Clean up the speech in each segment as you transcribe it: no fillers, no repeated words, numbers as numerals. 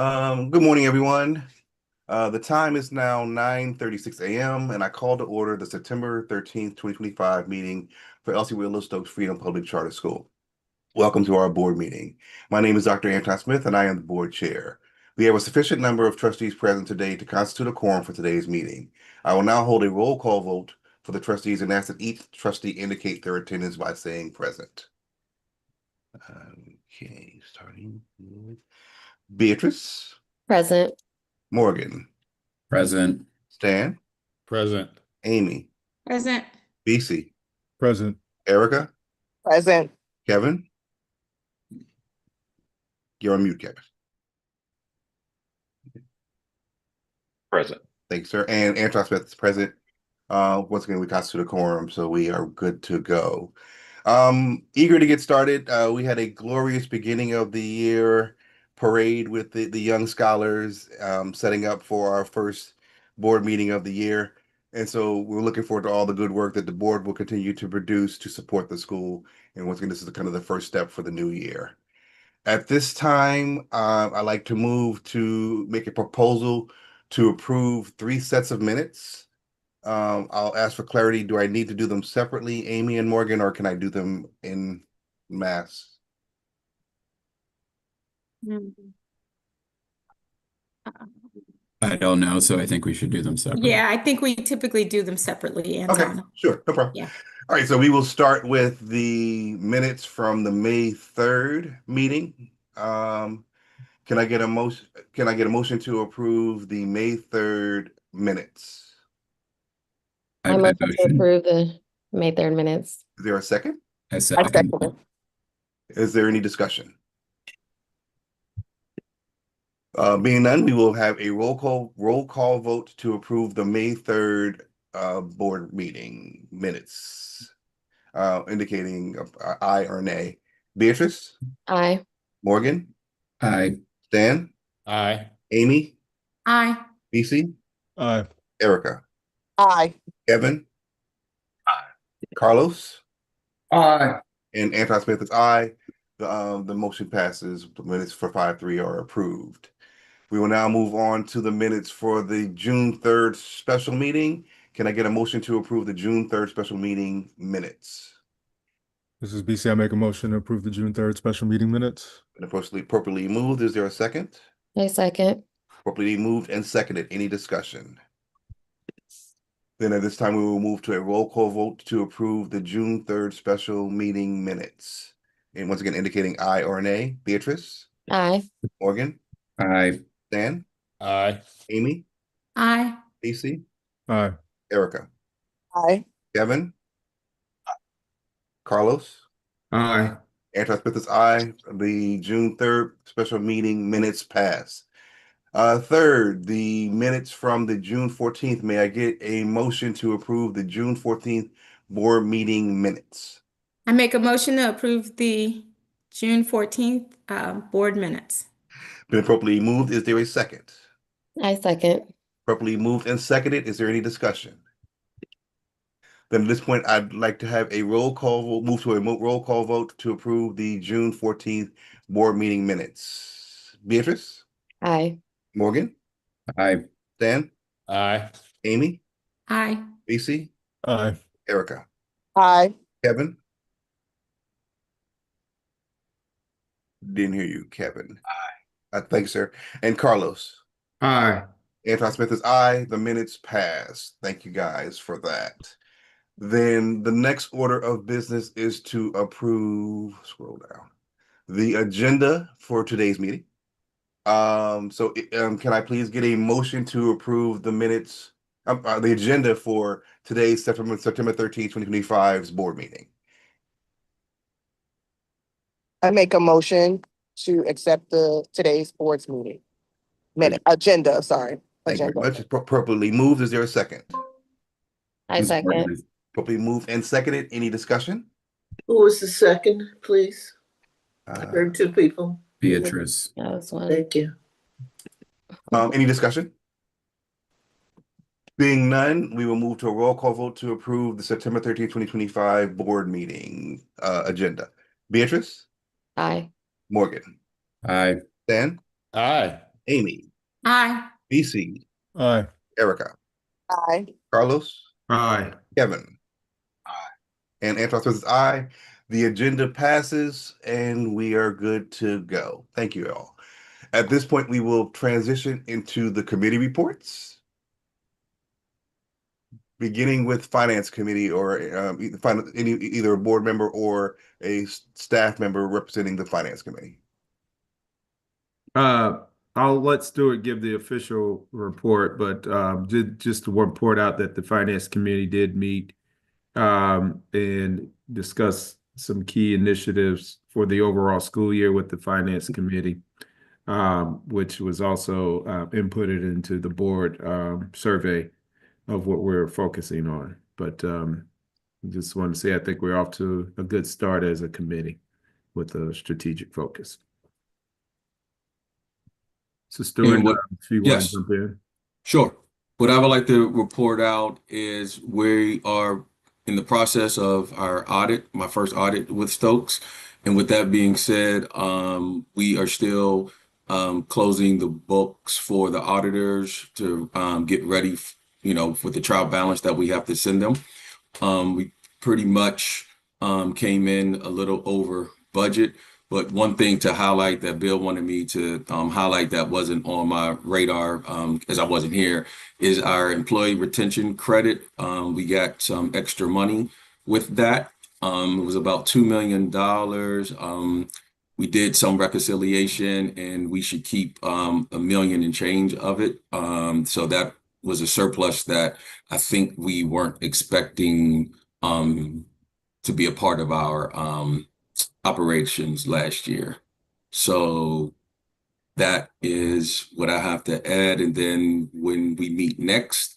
Good morning, everyone. The time is now 9:36 a.m. and I call to order the September 13th, 2025 meeting for Elsie Willow Stokes Freedom Public Charter School. Welcome to our board meeting. My name is Dr. Anton Smith and I am the board chair. We have a sufficient number of trustees present today to constitute a quorum for today's meeting. I will now hold a roll call vote for the trustees and ask that each trustee indicate their attendance by saying present. Okay, starting with Beatrice, Present. Morgan, Present. Stan, Present. Amy, Present. BC, Present. Erica, Present. Kevin. You're on mute, Kevin. Present. Thanks, sir. And Anton Smith is present. Once again, we constitute a quorum, so we are good to go. Eager to get started. We had a glorious beginning of the year parade with the young scholars, setting up for our first board meeting of the year. And so we're looking forward to all the good work that the board will continue to produce to support the school. And once again, this is kind of the first step for the new year. At this time, I'd like to move to make a proposal to approve 3 sets of minutes. I'll ask for clarity. Do I need to do them separately, Amy and Morgan, or can I do them in mass? I don't know, so I think we should do them separately. Yeah, I think we typically do them separately, Okay, Anton. sure, no problem. Yeah. All right, so we will start with the minutes from the May 3rd meeting. Can I get a motion? Can I get a motion to approve the May 3rd minutes? I motion to approve the May 3rd minutes. Is there a second? I I second. second it. Is there any discussion? Being none, we will have a roll call vote to approve the May 3rd board meeting minutes, indicating aye or nay. Beatrice, Aye. Morgan, Aye. Stan, Aye. Amy, Aye. BC, Aye. Erica, Aye. Kevin, Aye. Carlos, Aye. and Anton Smith is aye. The motion passes. The minutes for 5-3 are approved. We will now move on to the minutes for the June 3rd special meeting. Can I get a motion to approve the June 3rd special meeting minutes? This is BC. I make a motion to approve the June 3rd special meeting minutes. And appropriately moved. Is there a second? I second. Properly moved and seconded. Any discussion? Then at this time, we will move to a roll call vote to approve the June 3rd special meeting minutes. And once again, indicating aye or nay. Beatrice, Aye. Morgan, Aye. Stan, Aye. Amy, Aye. BC, Aye. Erica, Aye. Kevin, Carlos, Aye. Anton Smith is aye. The June 3rd special meeting minutes pass. Third, the minutes from the June 14th. May I get a motion to approve the June 14th board meeting minutes? I make a motion to approve the June 14th board minutes. Been properly moved. Is there a second? I second. Properly moved and seconded. Is there any discussion? Then at this point, I'd like to have a roll call vote, move to a roll call vote to approve the June 14th board meeting minutes. Beatrice, Aye. Morgan, Aye. Dan, Aye. Amy, Aye. BC, Aye. Erica, Aye. Kevin. Didn't hear you, Kevin. Aye. Thanks, sir. And Carlos. Aye. Anton Smith is aye. The minutes pass. Thank you guys for that. Then the next order of business is to approve, scroll down, the agenda for today's meeting. Can I please get a motion to approve the minutes, the agenda for today's September 13th, 2025's board meeting? I make a motion to accept today's board's meeting. Agenda, sorry. Thank you very Agenda. much. It's properly moved. Is there a second? I second. Properly moved and seconded. Any discussion? Who was the second, please? I Uh, heard two people. Beatrice. That was one. Thank you. Any discussion? Being none, we will move to a roll call vote to approve the September 13th, 2025 board meeting agenda. Beatrice, Aye. Morgan, Aye. Dan, Aye. Amy, Aye. BC, Aye. Erica, Aye. Carlos, Aye. Kevin. And Antoine says aye. The agenda passes and we are good to go. Thank you all. At this point, we will transition into the committee reports, beginning with Finance Committee or either a board member or a staff member representing the Finance Committee. Let Stuart give the official report, but just to report out that the Finance Committee did meet and discuss some key initiatives for the overall school year with the Finance Committee, which was also inputted into the board survey of what we're focusing on. But just want to say I think we're off to a good start as a committee with a strategic focus. So Stuart, And what- if you want to yes. jump in. Sure. What I would like to report out is we are in the process of our audit, my first audit with Stokes. And with that being said, we are still closing the books for the auditors to get ready, with the trial balance that we have to send them. We pretty much came in a little over budget. But one thing to highlight that Bill wanted me to highlight that wasn't on my radar as I wasn't here is our employee retention credit. We got some extra money with that. It was about $2 million. We did some reconciliation and we should keep $1 million and change of it. So that was a surplus that I think we weren't expecting to be a part of our operations last year. So that is what I have to add. And then when we meet next,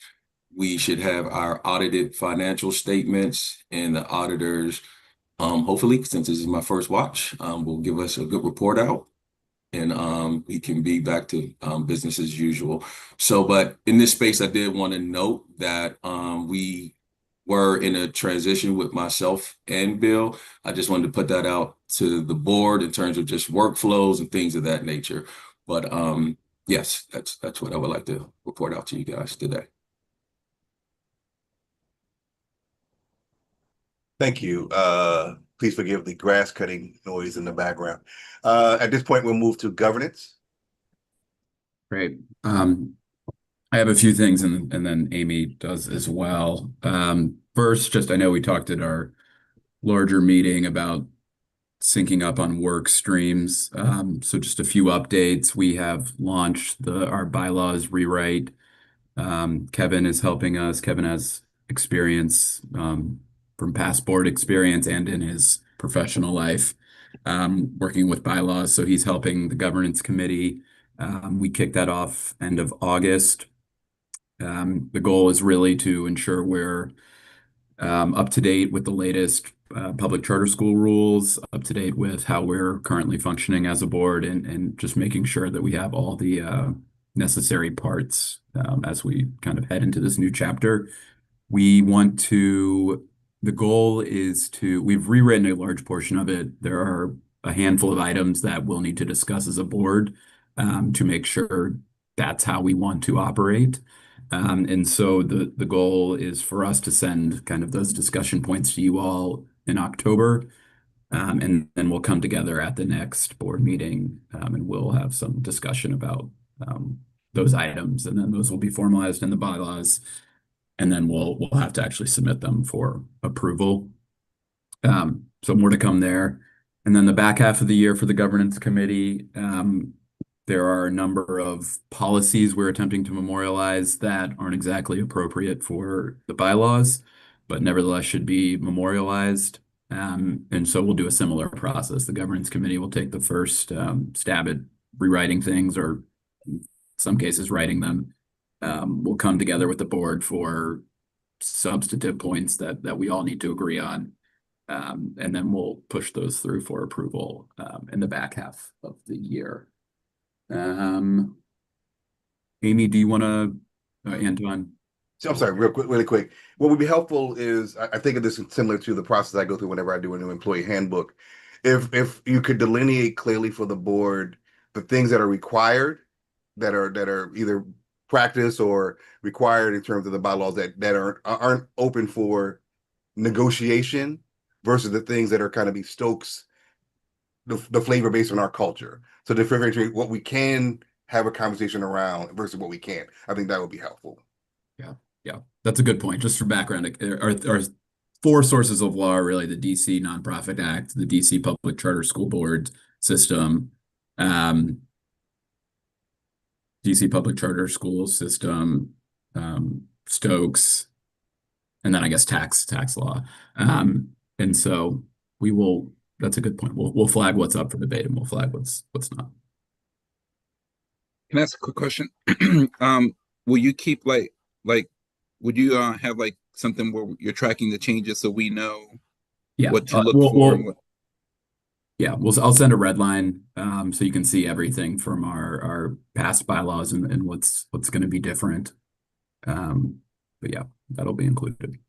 we should have our audited financial statements and the auditors, hopefully, since this is my first watch, will give us a good report out and we can be back to business as usual. So, but in this space, I did want to note that we were in a transition with myself and Bill. I just wanted to put that out to the board in terms of just workflows and things of that nature. But yes, that's what I would like to report out to you guys today. Thank you. Please forgive the grass cutting noise in the background. At this point, we'll move to governance. Great. I have a few things and then Amy does as well. First, just I know we talked at our larger meeting about syncing up on work streams. So just a few updates. We have launched our bylaws rewrite. Kevin is helping us. Kevin has experience from past board experience and in his professional life working with bylaws. So he's helping the governance committee. We kicked that off end of August. The goal is really to ensure we're up to date with the latest public charter school rules, up to date with how we're currently functioning as a board, and just making sure that we have all the necessary parts as we kind of head into this new chapter. The goal is we've rewritten a large portion of it. There are a handful of items that we'll need to discuss as a board to make sure that's how we want to operate. And so the goal is for us to send kind of those discussion points to you all in October. And then we'll come together at the next board meeting and we'll have some discussion about those items. And then those will be formalized in the bylaws. And then we'll have to actually submit them for approval. So more to come there. And then the back half of the year for the governance committee, there are a number of policies we're attempting to memorialize that aren't exactly appropriate for the bylaws, but nevertheless should be memorialized. And so we'll do a similar process. The governance committee will take the first stab at rewriting things, or in some cases writing them. We'll come together with the board for substantive points that we all need to agree on. And then we'll push those through for approval in the back half of the year. Amy, do you want to, Antoine? I'm sorry, really quick. What would be helpful is I think of this similar to the process I go through whenever I do a new employee handbook. If you could delineate clearly for the board the things that are required that are either practiced or required in terms of the bylaws that aren't open for negotiation versus the things that are kind of be Stokes the flavor based on our culture. So differentiate what we can have a conversation around versus what we can't. I think that would be helpful. Yeah, yeah, that's a good point. Just for background, our four sources of law are really the DC Nonprofit Act, the DC Public Charter School Board system, DC Public Charter School System, Stokes, and then I guess tax law. And so we will. That's a good point. We'll flag what's up for debate and we'll flag what's not. Can I ask a quick question? Will you keep would you have like something where you're tracking the changes so we know what to look for? And what... Yeah, I'll send a red line so you can see everything from our past bylaws and what's going to be different. But yeah, that'll be included.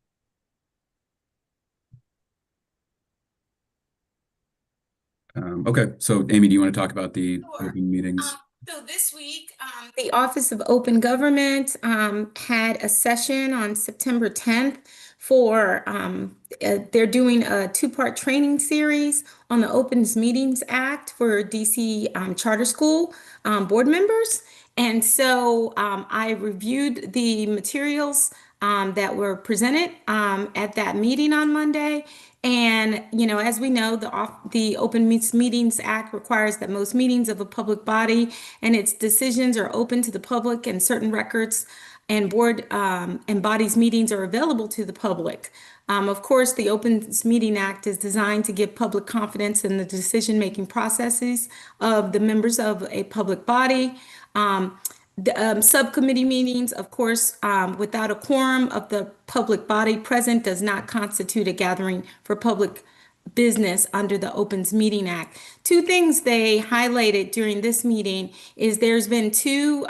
Okay, so Amy, do you want to talk about the open meetings? So this week, the Office of Open Government had a session on September 10th for, they're doing a two-part training series on the Opens Meetings Act for DC Charter School board members. And so I reviewed the materials that were presented at that meeting on Monday. And, as we know, the Open Meetings Act requires that most meetings of a public body and its decisions are open to the public, and certain records and board and bodies meetings are available to the public. Of course, the Open Meeting Act is designed to give public confidence in the decision-making processes of the members of a public body. The subcommittee meetings, of course, without a quorum of the public body present does not constitute a gathering for public business under the Opens Meeting Act. Two things they highlighted during this meeting is there's been two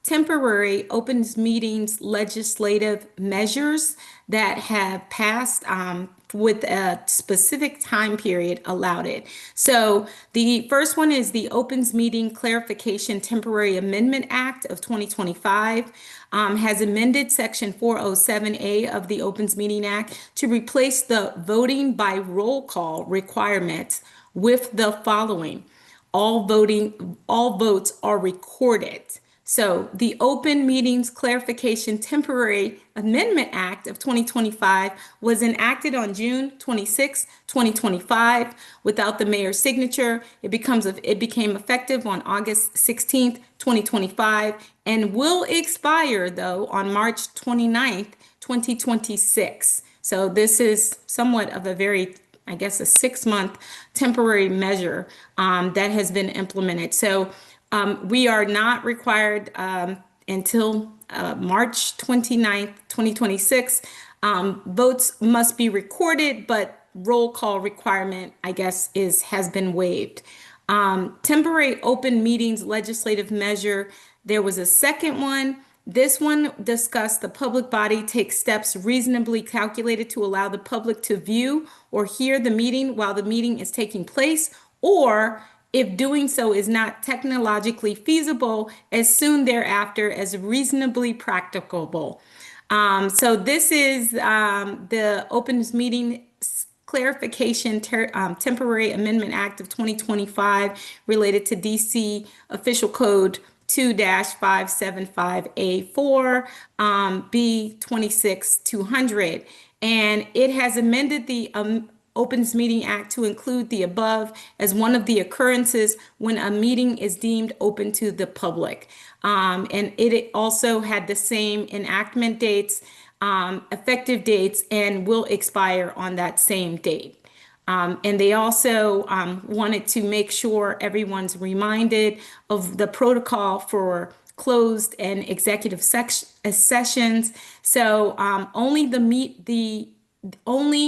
temporary Opens Meetings legislative measures that have passed with a specific time period allowed it. So the first one is the Opens Meeting Clarification Temporary Amendment Act of 2025 has amended Section 407A of the Opens Meeting Act to replace the voting by roll call requirement with the following. All votes are recorded. So the Open Meetings Clarification Temporary Amendment Act of 2025 was enacted on June 26, 2025. Without the mayor's signature, it became effective on August 16th, 2025, and will expire, though, on March 29th, 2026. So this is somewhat of a very, I guess, a 6-month temporary measure that has been implemented. So we are not required until March 29th, 2026. Votes must be recorded, but roll call requirement, I guess, has been waived. Temporary open meetings legislative measure. There was a second one. This one discussed the public body takes steps reasonably calculated to allow the public to view or hear the meeting while the meeting is taking place, or if doing so is not technologically feasible, as soon thereafter as reasonably practicable. So this is the Opens Meeting Clarification Temporary Amendment Act of 2025 related to DC Official Code 2-575A4 B26-200. And it has amended the Opens Meeting Act to include the above as one of the occurrences when a meeting is deemed open to the public. And it also had the same enactment dates, effective dates, and will expire on that same date. And they also wanted to make sure everyone's reminded of the protocol for closed and executive sessions. So only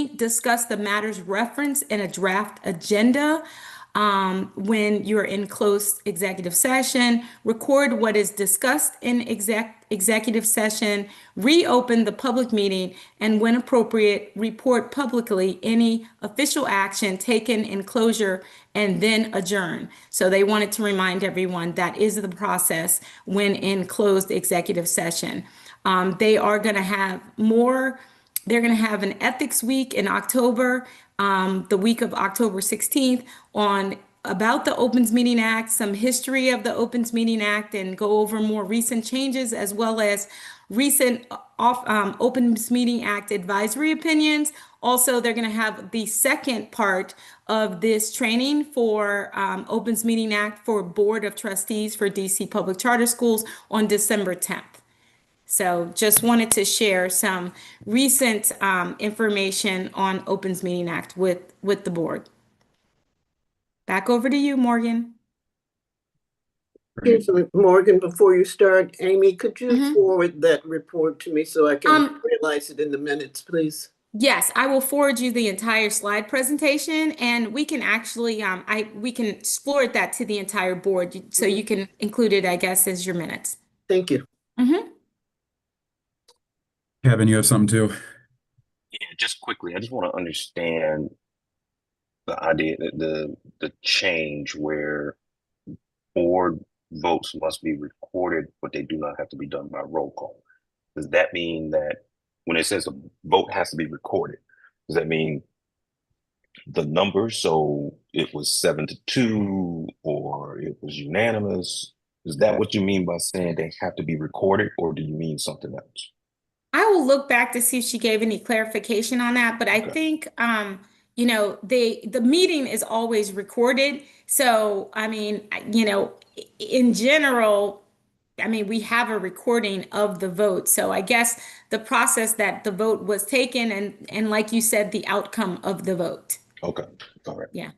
discuss the matters referenced in a draft agenda when you're in closed executive session, record what is discussed in executive session, reopen the public meeting, and when appropriate, report publicly any official action taken in closure and then adjourn. So they wanted to remind everyone that is the process when in closed executive session. They are going to have more. They're going to have an ethics week in October, the week of October 16th, on about the Opens Meeting Act, some history of the Opens Meeting Act, and go over more recent changes as well as recent Opens Meeting Act advisory opinions. Also, they're going to have the second part of this training for Opens Meeting Act for Board of Trustees for DC Public Charter Schools on December 10th. So just wanted to share some recent information on Opens Meeting Act with the board. Back over to you, Morgan. Here's Morgan, before you start, Amy, could you forward that report to me so I can realize it in the minutes, please? Yes, I will forward you the entire slide presentation, and we can actually we can forward that to the entire board so you can include it, I guess, as your minutes. Thank you. Kevin, you have something too? Yeah, just quickly, I just want to understand the idea that the change where board votes must be recorded, but they do not have to be done by roll call. Does that mean that when it says a vote has to be recorded, does that mean the number? So it was 7-2 or it was unanimous? Is that what you mean by saying they have to be recorded, or do you mean something else? I will look back to see if she gave any clarification on that, but I think you know, the meeting is always recorded. So I mean, you know, in general, I mean, we have a recording of the vote. So I guess the process that the vote was taken and like you said, the outcome of the vote. Okay, all right. Yeah.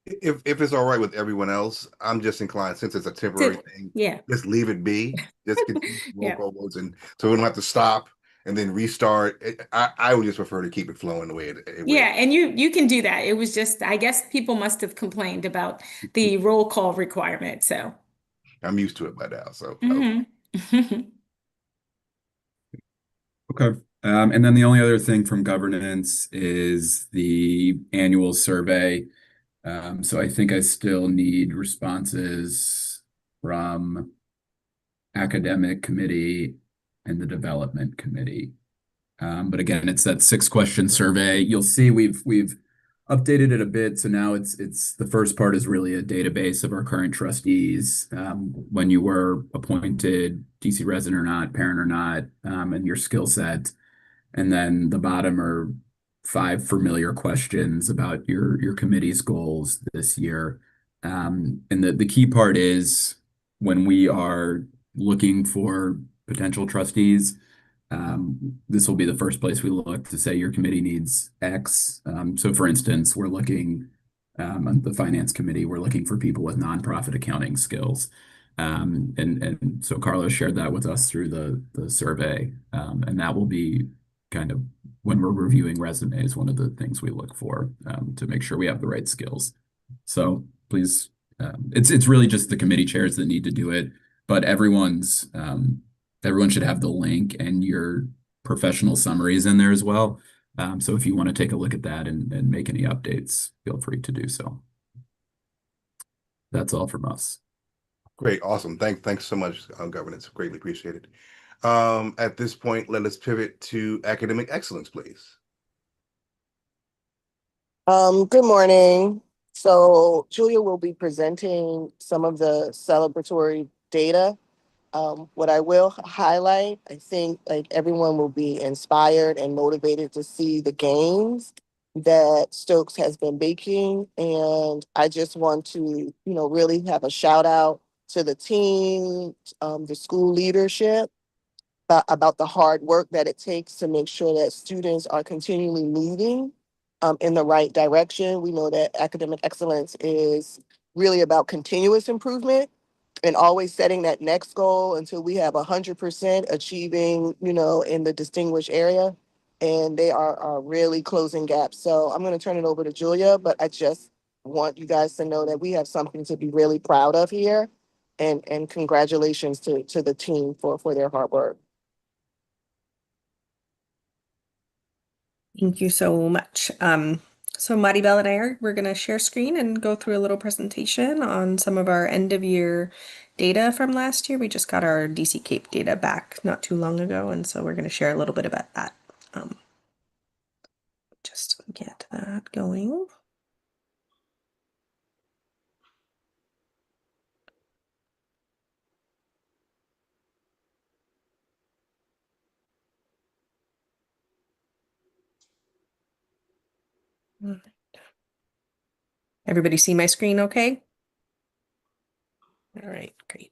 If it's all right with everyone else, I'm just inclined, since it's a temporary thing, just leave it be. Just continue roll call votes, and so we don't have to stop and then restart. I would just prefer to keep it flowing the way it Yeah, and you can do that. It was just, I guess people must have complained about the roll call requirement. So I'm used to it by now. So Okay. And then the only other thing from governance is the annual survey. So I think I still need responses from academic committee and the development committee. But again, it's that 6-question survey. You'll see we've updated it a bit. So now it's the first part is really a database of our current trustees, when you were appointed, DC resident or not, parent or not, and your skill set. And then the bottom are 5 familiar questions about your committee's goals this year. And the key part is when we are looking for potential trustees, this will be the first place we look to say your committee needs X. So for instance, we're looking on the finance committee, we're looking for people with nonprofit accounting skills. And so Carlos shared that with us through the survey. And that will be kind of when we're reviewing resumes, one of the things we look for to make sure we have the right skills. So please, it's really just the committee chairs that need to do it, but everyone should have the link and your professional summaries in there as well. So if you want to take a look at that and make any updates, feel free to do so. That's all from us. Great, awesome. Thanks so much, governance. Greatly appreciated. At this point, let us pivot to academic excellence, please. Good morning. So Julia will be presenting some of the celebratory data. What I will highlight, I think like everyone will be inspired and motivated to see the gains that Stokes has been making. And I just want to, really have a shout out to the team, the school leadership, about the hard work that it takes to make sure that students are continually moving in the right direction. We know that academic excellence is really about continuous improvement and always setting that next goal until we have 100% achieving, in the distinguished area. And they are really closing gaps. So I'm going to turn it over to Julia, but I just want you guys to know that we have something to be really proud of here. And congratulations to the team for their hard work. Thank you so much. So Maribel and we're going to share screen and go through a little presentation on some of our end of year data from last year. We just got our DC Cape data back not too long ago, and so we're going to share a little bit about that. Just get that going. Everybody see my screen okay? All right, great.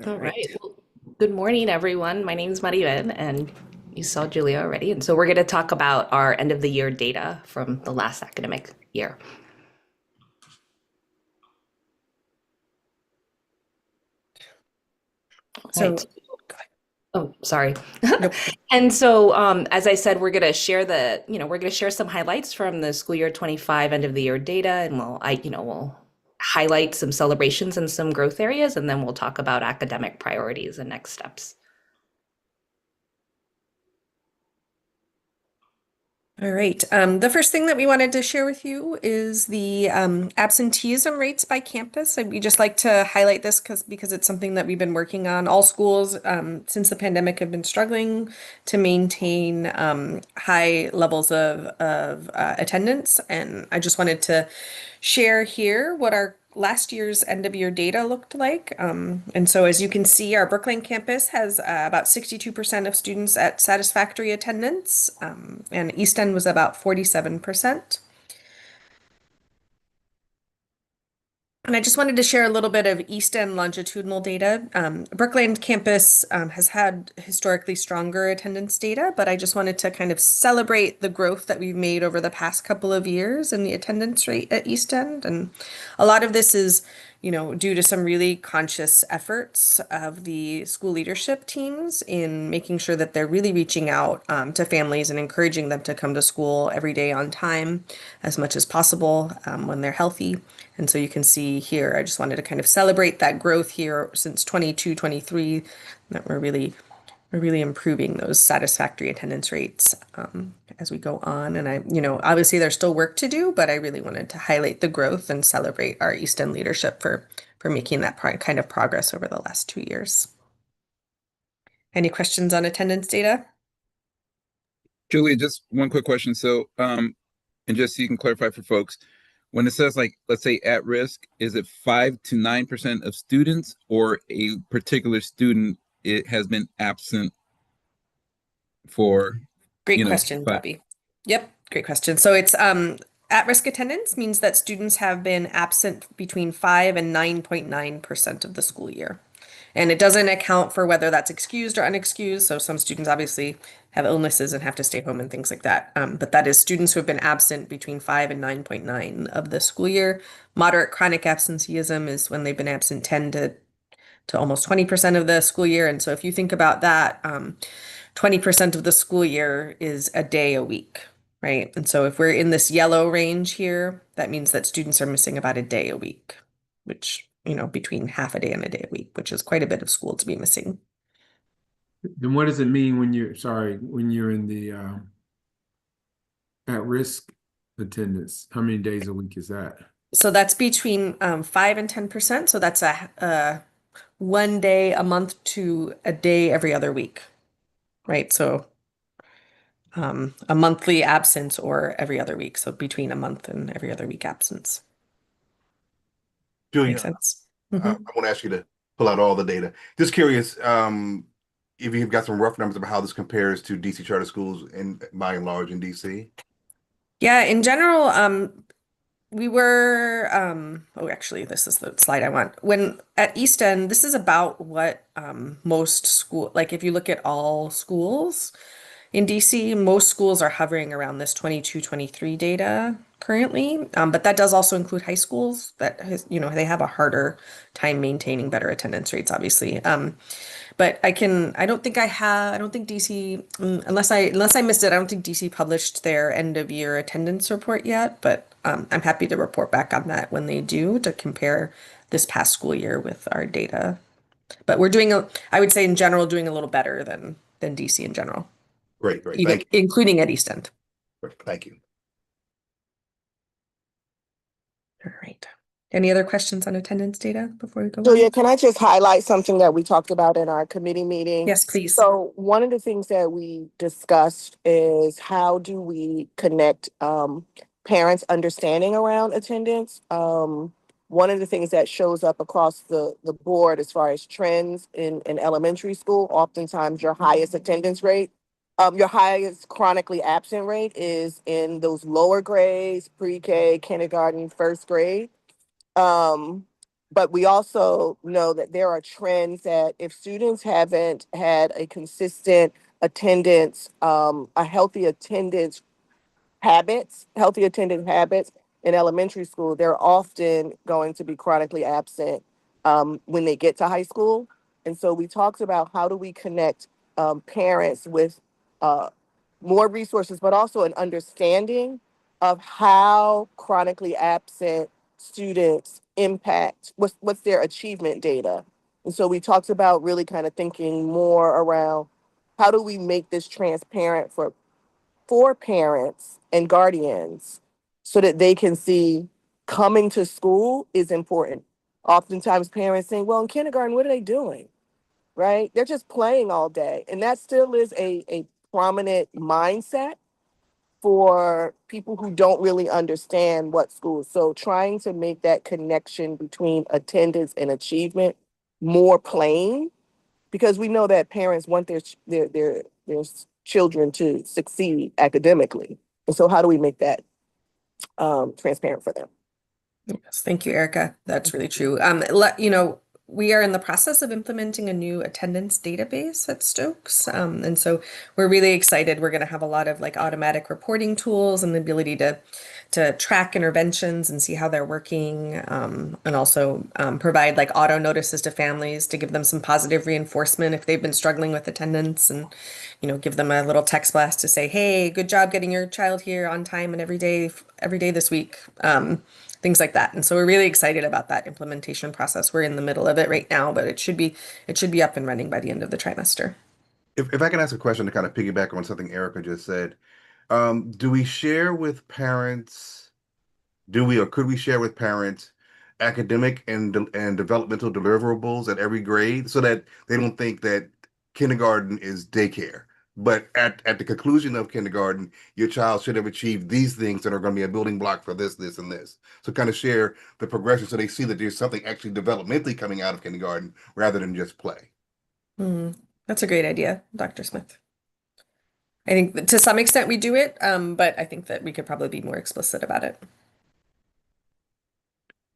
All right. Well, good morning, everyone. My name is Maribel, and you saw Julia already. And so we're going to talk about our end of the year data from the last academic year. So, oh, sorry. And so, as I said, we're going to share we're going to share some highlights from the school year 25 end of the year data, and we'll highlight some celebrations and some growth areas, and then we'll talk about academic priorities and next steps. All right. The first thing that we wanted to share with you is the absenteeism rates by campus. And we just like to highlight this because it's something that we've been working on. All schools since the pandemic have been struggling to maintain high levels of attendance. And I just wanted to share here what our last year's end of year data looked like. And so as you can see, our Brookline campus has about 62% of students at satisfactory attendance, and East End was about 47%. And I just wanted to share a little bit of East End longitudinal data. Brookline campus has had historically stronger attendance data, but I just wanted to kind of celebrate the growth that we've made over the past couple of years in the attendance rate at East End. And a lot of this is, due to some really conscious efforts of the school leadership teams in making sure that they're really reaching out to families and encouraging them to come to school every day on time as much as possible when they're healthy. And so you can see here, I just wanted to kind of celebrate that growth here since 22, 23, that we're really improving those satisfactory attendance rates as we go on. And obviously there's still work to do, but I really wanted to highlight the growth and celebrate our East End leadership for making that kind of progress over the last 2 years. Any questions on attendance data? Julia, just one quick question. So, and just so you can clarify for folks, when it says let's say at risk, is it 5 to 9% of students, or a particular student it has been absent for? Great question, Bobby. Yep, great question. So it's at-risk attendance means that students have been absent between 5 and 9.9% of the school year. And it doesn't account for whether that's excused or unexcused. So some students obviously have illnesses and have to stay home and things like that. But that is students who have been absent between 5 and 9.9 of the school year. Moderate chronic absenteeism is when they've been absent 10 to almost 20% of the school year. And so if you think about that, 20% of the school year is a day a week, right? And so if we're in this yellow range here, that means that students are missing about a day a week, which, between half a day and a day a week, which is quite a bit of school to be missing. Then what does it mean when you're in the at-risk attendance? How many days a week is that? So that's between 5 and 10%. So that's a 1 day a month to a day every other week, right? So a monthly absence or every other week. So between a month and every other week absence. Julia, makes sense. I want to ask you to pull out all the data. Just curious, if you've got some rough numbers about how this compares to DC charter schools by and large in DC. Yeah, in general, we were, actually, this is the slide I want. When at East End, this is about what most school, like if you look at all schools in DC, most schools are hovering around this 22, 23 data currently. But that does also include high schools that they have a harder time maintaining better attendance rates, obviously. But I don't think DC, unless I missed it, I don't think DC published their end of year attendance report yet, but I'm happy to report back on that when they do to compare this past school year with our data. But we're I would say in general, doing a little better than DC in general. Great. Thank you. Including at East End. Thank you. All right. Any other questions on attendance data before we go Julia, on? can I just highlight something that we talked about in our committee meeting? Yes, please. So one of the things that we discussed is how do we connect parents' understanding around attendance? One of the things that shows up across the board as far as trends in elementary school, oftentimes your highest attendance rate, your highest chronically absent rate is in those lower grades, pre-K, kindergarten, first grade. But we also know that there are trends that if students haven't had a consistent attendance, a healthy attendance habits in elementary school, they're often going to be chronically absent when they get to high school. And so we talked about how do we connect parents with uh, more resources, but also an understanding of how chronically absent students impact what's their achievement data. And so we talked about really kind of thinking more around how do we make this transparent for parents and guardians so that they can see coming to school is important. Oftentimes parents saying, well, in kindergarten, what are they doing? Right? They're just playing all day. And that still is a prominent mindset for people who don't really understand what school is. So trying to make that connection between attendance and achievement more plain, because we know that parents want their children to succeed academically. And so how do we make that transparent for them? Yes, thank you, Erica. That's really true. We are in the process of implementing a new attendance database at Stokes. And so we're really excited. We're going to have a lot of like automatic reporting tools and the ability to track interventions and see how they're working. And also provide like auto notices to families to give them some positive reinforcement if they've been struggling with attendance, and give them a little text blast to say, hey, good job getting your child here on time and every day this week. Things like that. And so we're really excited about that implementation process. We're in the middle of it right now, but it should be up and running by the end of the trimester. If I can ask a question to kind of piggyback on something Erica just said, do we share with parents, do we or could we share with parents academic and developmental deliverables at every grade so that they don't think that kindergarten is daycare? But at the conclusion of kindergarten, your child should have achieved these things that are going to be a building block for this, this, and this. So kind of share the progression so they see that there's something actually developmentally coming out of kindergarten rather than just play. That's a great idea, Dr. Smith. I think that to some extent we do it, but I think that we could probably be more explicit about it.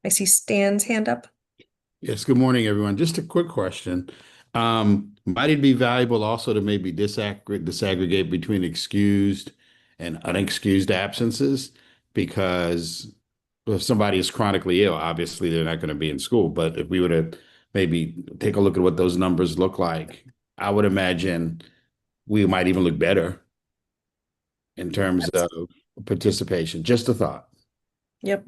I see Stan's hand up. Yes, good morning, everyone. Just a quick question. Might it be valuable also to maybe disaggregate between excused and unexcused absences? Because if somebody is chronically ill, obviously they're not going to be in school. But if we were to maybe take a look at what those numbers look like, I would imagine we might even look better in terms of participation. Just a thought. Yep.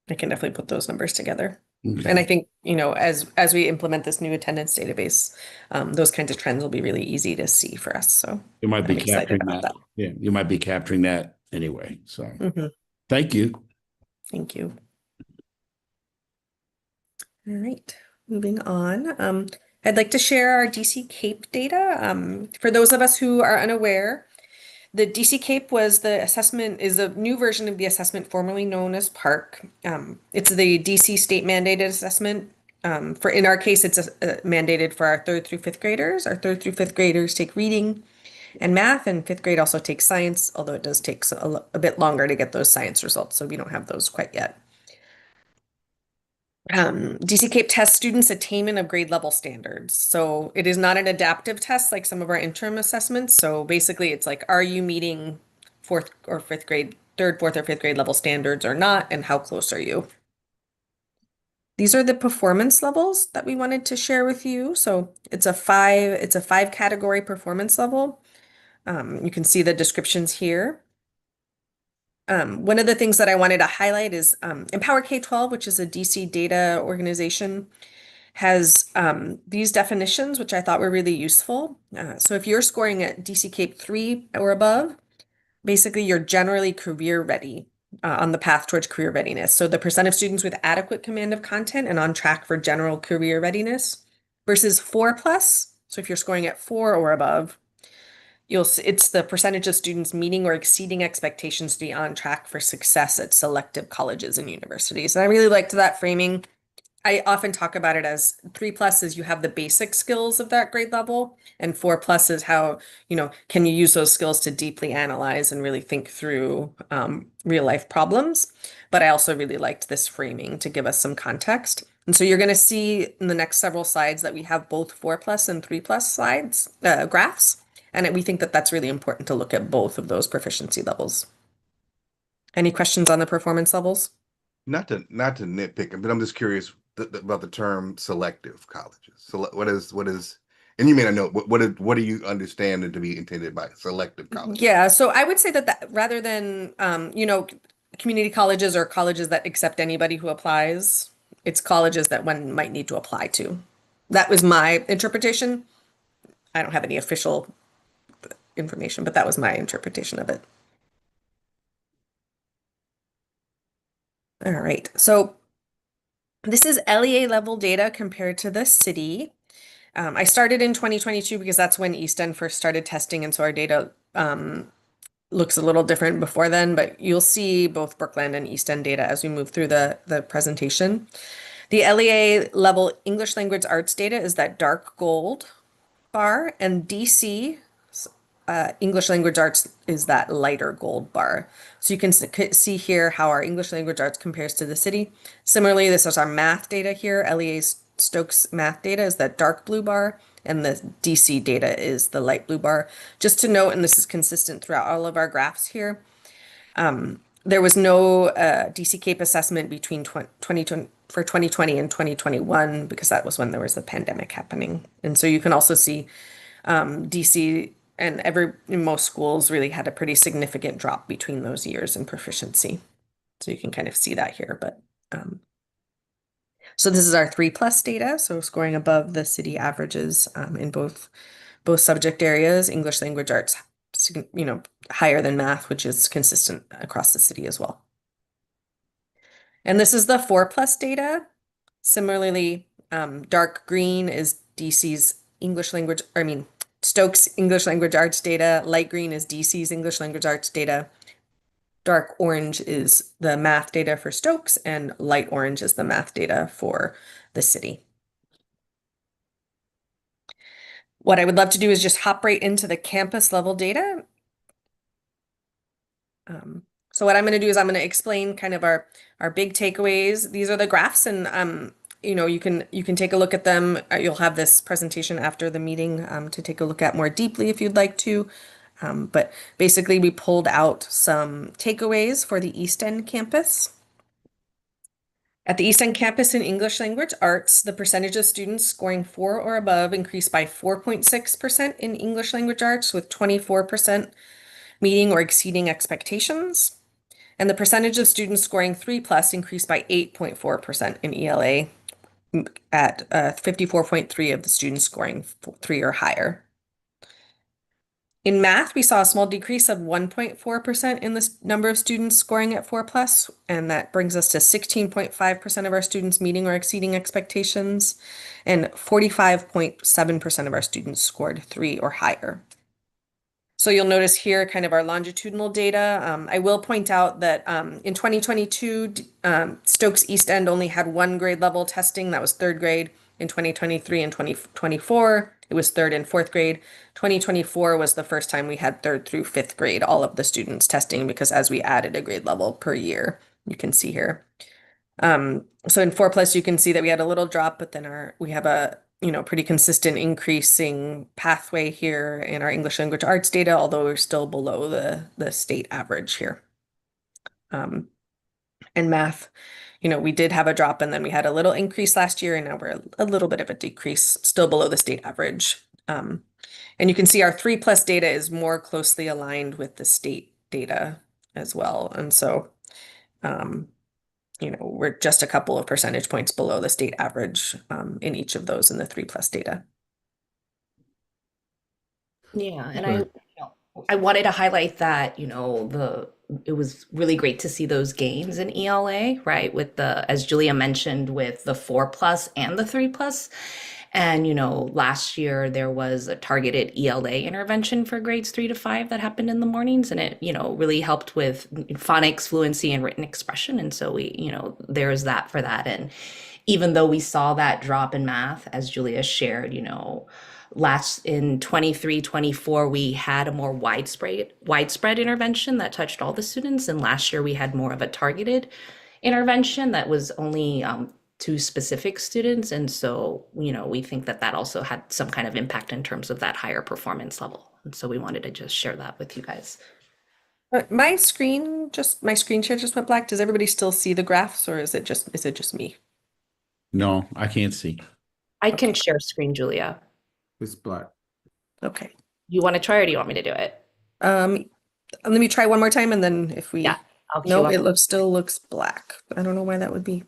I can definitely put those numbers together. Okay. And I think, as we implement this new attendance database, those kinds of trends will be really easy to see for us. So You might be I'm excited capturing about that. Yeah, you might be capturing that anyway. So thank you. Thank you. All right, moving on. I'd like to share our DC CAPE data. For those of us who are unaware, the DC CAPE is the new version of the assessment formerly known as PARC. It's the DC state mandated assessment. In our case, it's mandated for our 3rd through 5th graders. Our 3rd through 5th graders take reading and math, and 5th grade also takes science, although it does take a bit longer to get those science results, so we don't have those quite yet. DC CAPE tests students' attainment of grade level standards. So it is not an adaptive test like some of our interim assessments. So basically it's like, are you meeting 4th or 5th grade, 3rd, 4th, or 5th grade level standards or not? And how close are you? These are the performance levels that we wanted to share with you. So it's a 5 category performance level. You can see the descriptions here. One of the things that I wanted to highlight is Empower K-12, which is a DC data organization, has these definitions, which I thought were really useful. So if you're scoring at DC CAPE 3 or above, basically you're generally career ready on the path towards career readiness. So the percent of students with adequate command of content and on track for general career readiness versus 4+. So if you're scoring at 4 or above, it's the percentage of students meeting or exceeding expectations to be on track for success at selective colleges and universities. And I really liked that framing. I often talk about it as 3+ is you have the basic skills of that grade level, and 4+ is how, can you use those skills to deeply analyze and really think through real life problems. But I also really liked this framing to give us some context. And so you're going to see in the next several slides that we have both 4+ and 3+ slides, graphs. And we think that that's really important to look at both of those proficiency levels. Any questions on the performance levels? Not to nitpick, but I'm just curious about the term selective colleges. So what is, and you may not know, what do you understand it to be intended by selective colleges? Yeah, so I would say that rather than, community colleges or colleges that accept anybody who applies, it's colleges that one might need to apply to. That was my interpretation. I don't have any official information, but that was my interpretation of it. All right, so this is LEA level data compared to the city. I started in 2022 because that's when East End first started testing, and so our data looks a little different before then, but you'll see both Brookland and East End data as we move through the presentation. The LEA level English language arts data is that dark gold bar, and DC English language arts is that lighter gold bar. So you can see here how our English language arts compares to the city. Similarly, this is our math data here. LEA's Stokes math data is that dark blue bar, and the DC data is the light blue bar. Just to note, and this is consistent throughout all of our graphs here, there was no DC CAPE assessment between 2020 for 2020 and 2021 because that was when there was the pandemic happening. And so you can also see DC and most schools really had a pretty significant drop between those years in proficiency. So you can kind of see that here, but so this is our 3+ data, so scoring above the city averages in both subject areas. English language arts, higher than math, which is consistent across the city as well. And this is the 4+ data. Similarly, dark green is DC's English language, Stokes English language arts data. Light green is DC's English language arts data. Dark orange is the math data for Stokes, and light orange is the math data for the city. What I would love to do is just hop right into the campus level data. So what I'm going to do is I'm going to explain kind of our big takeaways. These are the graphs, and you can take a look at them. You'll have this presentation after the meeting to take a look at more deeply if you'd like to. But basically, we pulled out some takeaways for the East End campus. At the East End campus in English language arts, the percentage of students scoring 4 or above increased by 4.6% in English language arts, with 24% meeting or exceeding expectations. And the percentage of students scoring 3+ increased by 8.4% in ELA, at 54.3% of the students scoring 3 or higher. In math, we saw a small decrease of 1.4% in the number of students scoring at 4+, and that brings us to 16.5% of our students meeting or exceeding expectations, and 45.7% of our students scored 3 or higher. So you'll notice here kind of our longitudinal data. I will point out that in 2022, Stokes East End only had 1 grade level testing, that was 3rd grade. In 2023 and 2024, it was 3rd and 4th grade. 2024 was the first time we had 3rd through 5th grade, all of the students testing, because as we added a grade level per year, you can see here. So in 4+, you can see that we had a little drop, but then we have a pretty consistent increasing pathway here in our English language arts data, although we're still below the state average here. And math, we did have a drop, and then we had a little increase last year, and now we're a little bit of a decrease, still below the state average. And you can see our 3+ data is more closely aligned with the state data as well. And so, we're just a couple of percentage points below the state average in each of those in the 3+ data. Yeah, and I wanted to highlight that, it was really great to see those gains in ELA, right? With as Julia mentioned, with the 4+ and the 3+. And, last year there was a targeted ELA intervention for grades 3 to 5 that happened in the mornings. And it, really helped with phonics, fluency, and written expression. And so there's that for that. And even though we saw that drop in math, as Julia shared, last in 23-24 we had a more widespread intervention that touched all the students, and last year we had more of a targeted intervention that was only to specific students. And so we think that also had some kind of impact in terms of that higher performance level, and so we wanted to just share that with you guys. My screen share just went black. Does everybody still see the graphs, or is it just me? No, I can't see. I can share screen, Julia. It's black. Okay. You want to try, or do you want me to do it? Let me try one more time, and then if we no, it still looks black. I don't know why that would be.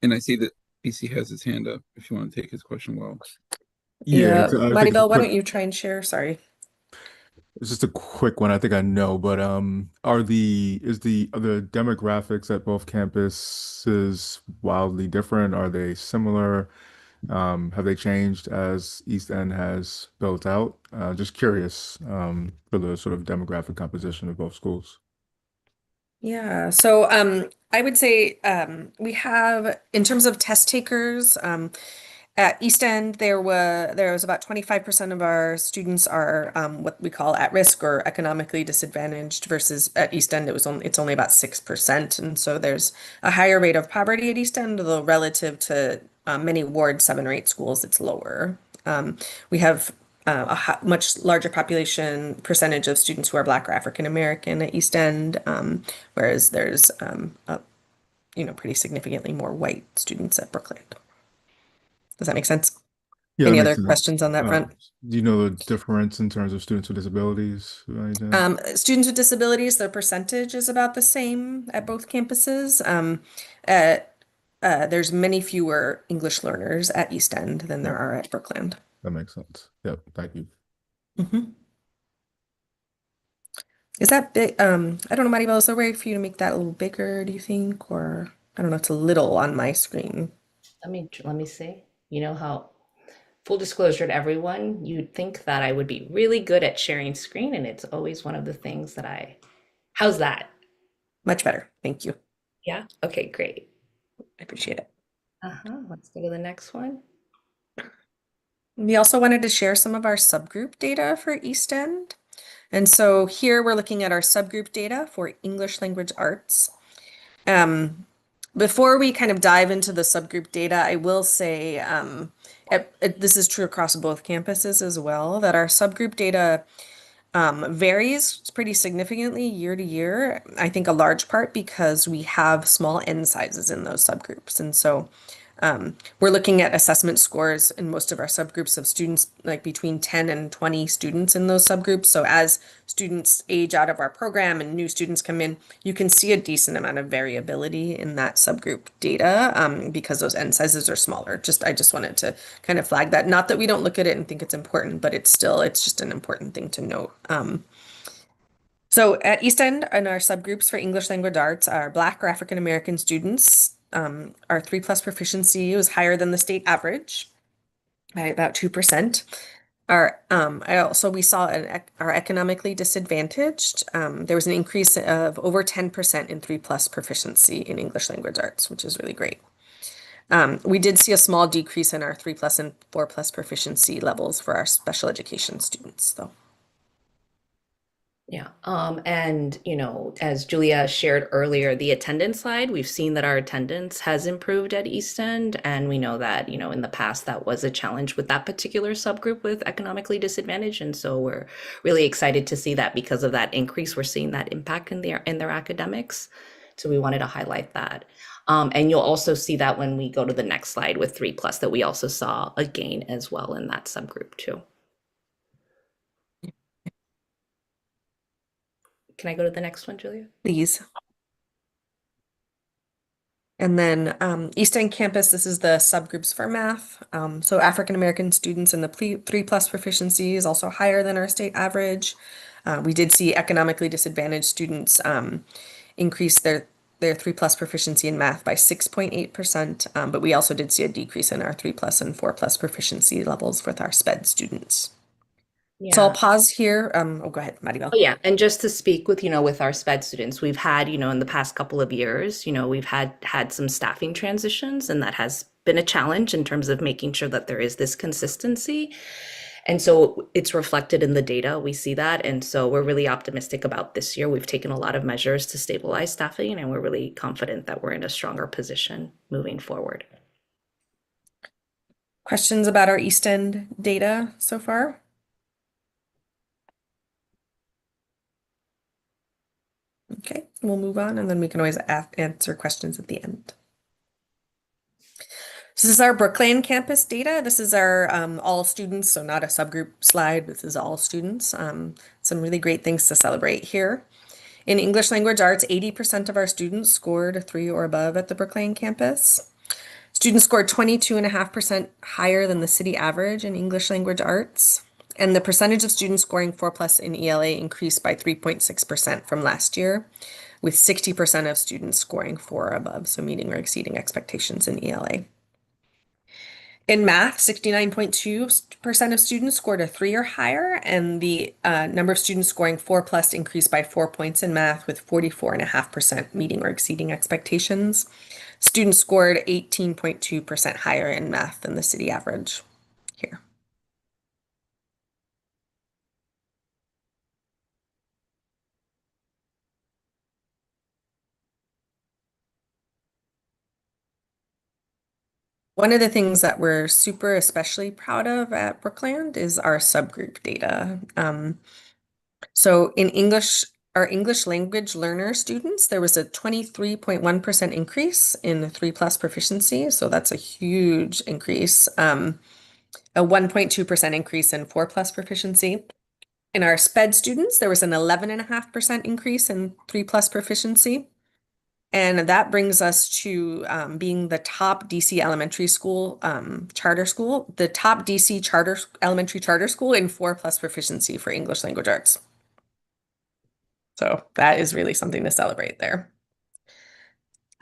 And I see that BC has his hand up if you want to take his question well. Yeah, Maribel, why don't you try and share? Sorry. It's just a quick one. I think I know, but are the demographics at both campuses wildly different? Are they similar? Have they changed as East End has built out? Just curious for the sort of demographic composition of both schools. Yeah, so I would say we have, in terms of test takers, at East End there was about 25% of our students are what we call at risk or economically disadvantaged, versus at East End it's only about 6%, and so there's a higher rate of poverty at East End, though relative to many Ward 7 or 8 schools it's lower. We have a much larger population percentage of students who are Black or African American at East End, whereas there's pretty significantly more white students at Brookland. Does that make sense? Yeah, Any that other makes sense. questions on that front? Do you know the difference in terms of students with disabilities? Students with disabilities, the percentage is about the same at both campuses. There's many fewer English learners at East End than there are at Brookland. That makes sense. Yep, thank you. Is that big? I don't know, Maribel, is there a way for you to make that a little bigger, do you think? Or I don't know, it's a little on my screen. Let me see. How, full disclosure to everyone, you'd think that I would be really good at sharing screen, and it's always one of the things that how's that? Much better. Thank you. Yeah. Okay, great. I appreciate it. Let's go to the next one. We also wanted to share some of our subgroup data for East End. And so here we're looking at our subgroup data for English language arts. Before we kind of dive into the subgroup data, I will say, this is true across both campuses as well, that our subgroup data varies pretty significantly year to year. I think a large part because we have small n sizes in those subgroups. And so we're looking at assessment scores in most of our subgroups of students, like between 10 and 20 students in those subgroups. So as students age out of our program and new students come in, you can see a decent amount of variability in that subgroup data because those n sizes are smaller. I just wanted to kind of flag that. Not that we don't look at it and think it's important, but it's just an important thing to note. So at East End, in our subgroups for English language arts, our Black or African American students, our 3+ proficiency was higher than the state average by about 2%. We saw our economically disadvantaged. There was an increase of over 10% in 3+ proficiency in English language arts, which is really great. We did see a small decrease in our 3+ and 4+ proficiency levels for our special education students, though. Yeah. And, as Julia shared earlier, the attendance slide, we've seen that our attendance has improved at East End. And we know that, in the past, that was a challenge with that particular subgroup with economically disadvantaged. And so we're really excited to see that because of that increase, we're seeing that impact in their academics. So we wanted to highlight that. And you'll also see that when we go to the next slide with 3+, that we also saw a gain as well in that subgroup too. Can I go to the next one, Julia? Please. And then East End campus, this is the subgroups for math. So African American students in the 3+ proficiency is also higher than our state average. We did see economically disadvantaged students increase their 3+ proficiency in math by 6.8%, but we also did see a decrease in our 3+ and 4+ proficiency levels with our SPED students. So I'll pause here. Oh, go ahead, Maribel. Oh, yeah. And just to speak with, with our SPED students, we've had, in the past couple of years, we've had some staffing transitions, and that has been a challenge in terms of making sure that there is this consistency. And so it's reflected in the data. We see that. And so we're really optimistic about this year. We've taken a lot of measures to stabilize staffing, and we're really confident that we're in a stronger position moving forward. Questions about our East End data so far? Okay, we'll move on, and then we can always answer questions at the end. So this is our Brookland campus data. This is our all students, so not a subgroup slide. This is all students. Some really great things to celebrate here. In English language arts, 80% of our students scored a 3 or above at the Brookland campus. Students scored 22.5% higher than the city average in English language arts. And the percentage of students scoring 4+ in ELA increased by 3.6% from last year, with 60% of students scoring 4 or above, so meeting or exceeding expectations in ELA. In math, 69.2% of students scored a 3 or higher, and the number of students scoring 4+ increased by 4 points in math, with 44.5% meeting or exceeding expectations. Students scored 18.2% higher in math than the city average here. One of the things that we're especially proud of at Brookland is our subgroup data. So in English, our English language learner students, there was a 23.1% increase in the 3+ proficiency. So that's a huge increase. A 1.2% increase in 4+ proficiency. In our SPED students, there was an 11.5% increase in 3+ proficiency. And that brings us to being the top DC elementary school charter school, the top DC elementary charter school in 4+ proficiency for English language arts. So that is really something to celebrate there.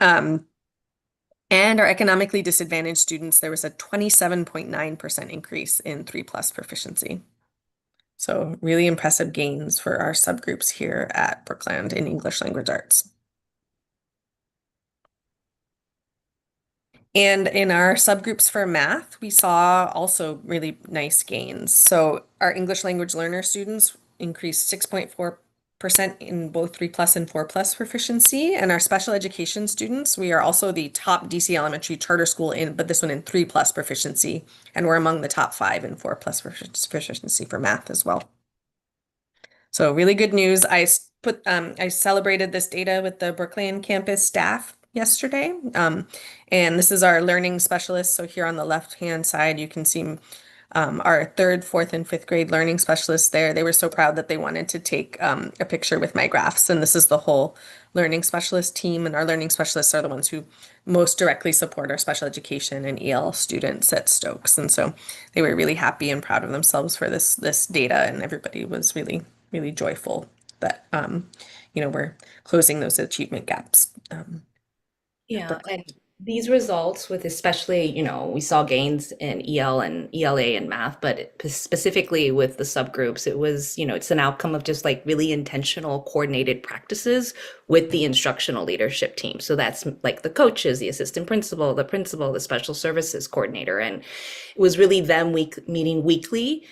And our economically disadvantaged students, there was a 27.9% increase in 3+ proficiency. So really impressive gains for our subgroups here at Brookland in English language arts. And in our subgroups for math, we saw also really nice gains. So our English language learner students increased 6.4% in both 3+ and 4+ proficiency. And our special education students, we are also the top DC elementary charter school but this one in 3+ proficiency. And we're among the top 5 in 4+ proficiency for math as well. So really good news. I celebrated this data with the Brookland campus staff yesterday. And this is our learning specialist. So here on the left-hand side, you can see our 3rd, 4th, and 5th grade learning specialists there. They were so proud that they wanted to take a picture with my graphs. And this is the whole learning specialist team. And our learning specialists are the ones who most directly support our special education and EL students at Stokes. And so they were really happy and proud of themselves for this data. And everybody was really, really joyful that, we're closing those achievement gaps. Yeah, and these results with especially, we saw gains in EL and ELA and math, but specifically with the subgroups, it was, it's an outcome of just like really intentional coordinated practices with the instructional leadership team. So that's like the coaches, the assistant principal, the special services coordinator. And it was really them meeting weekly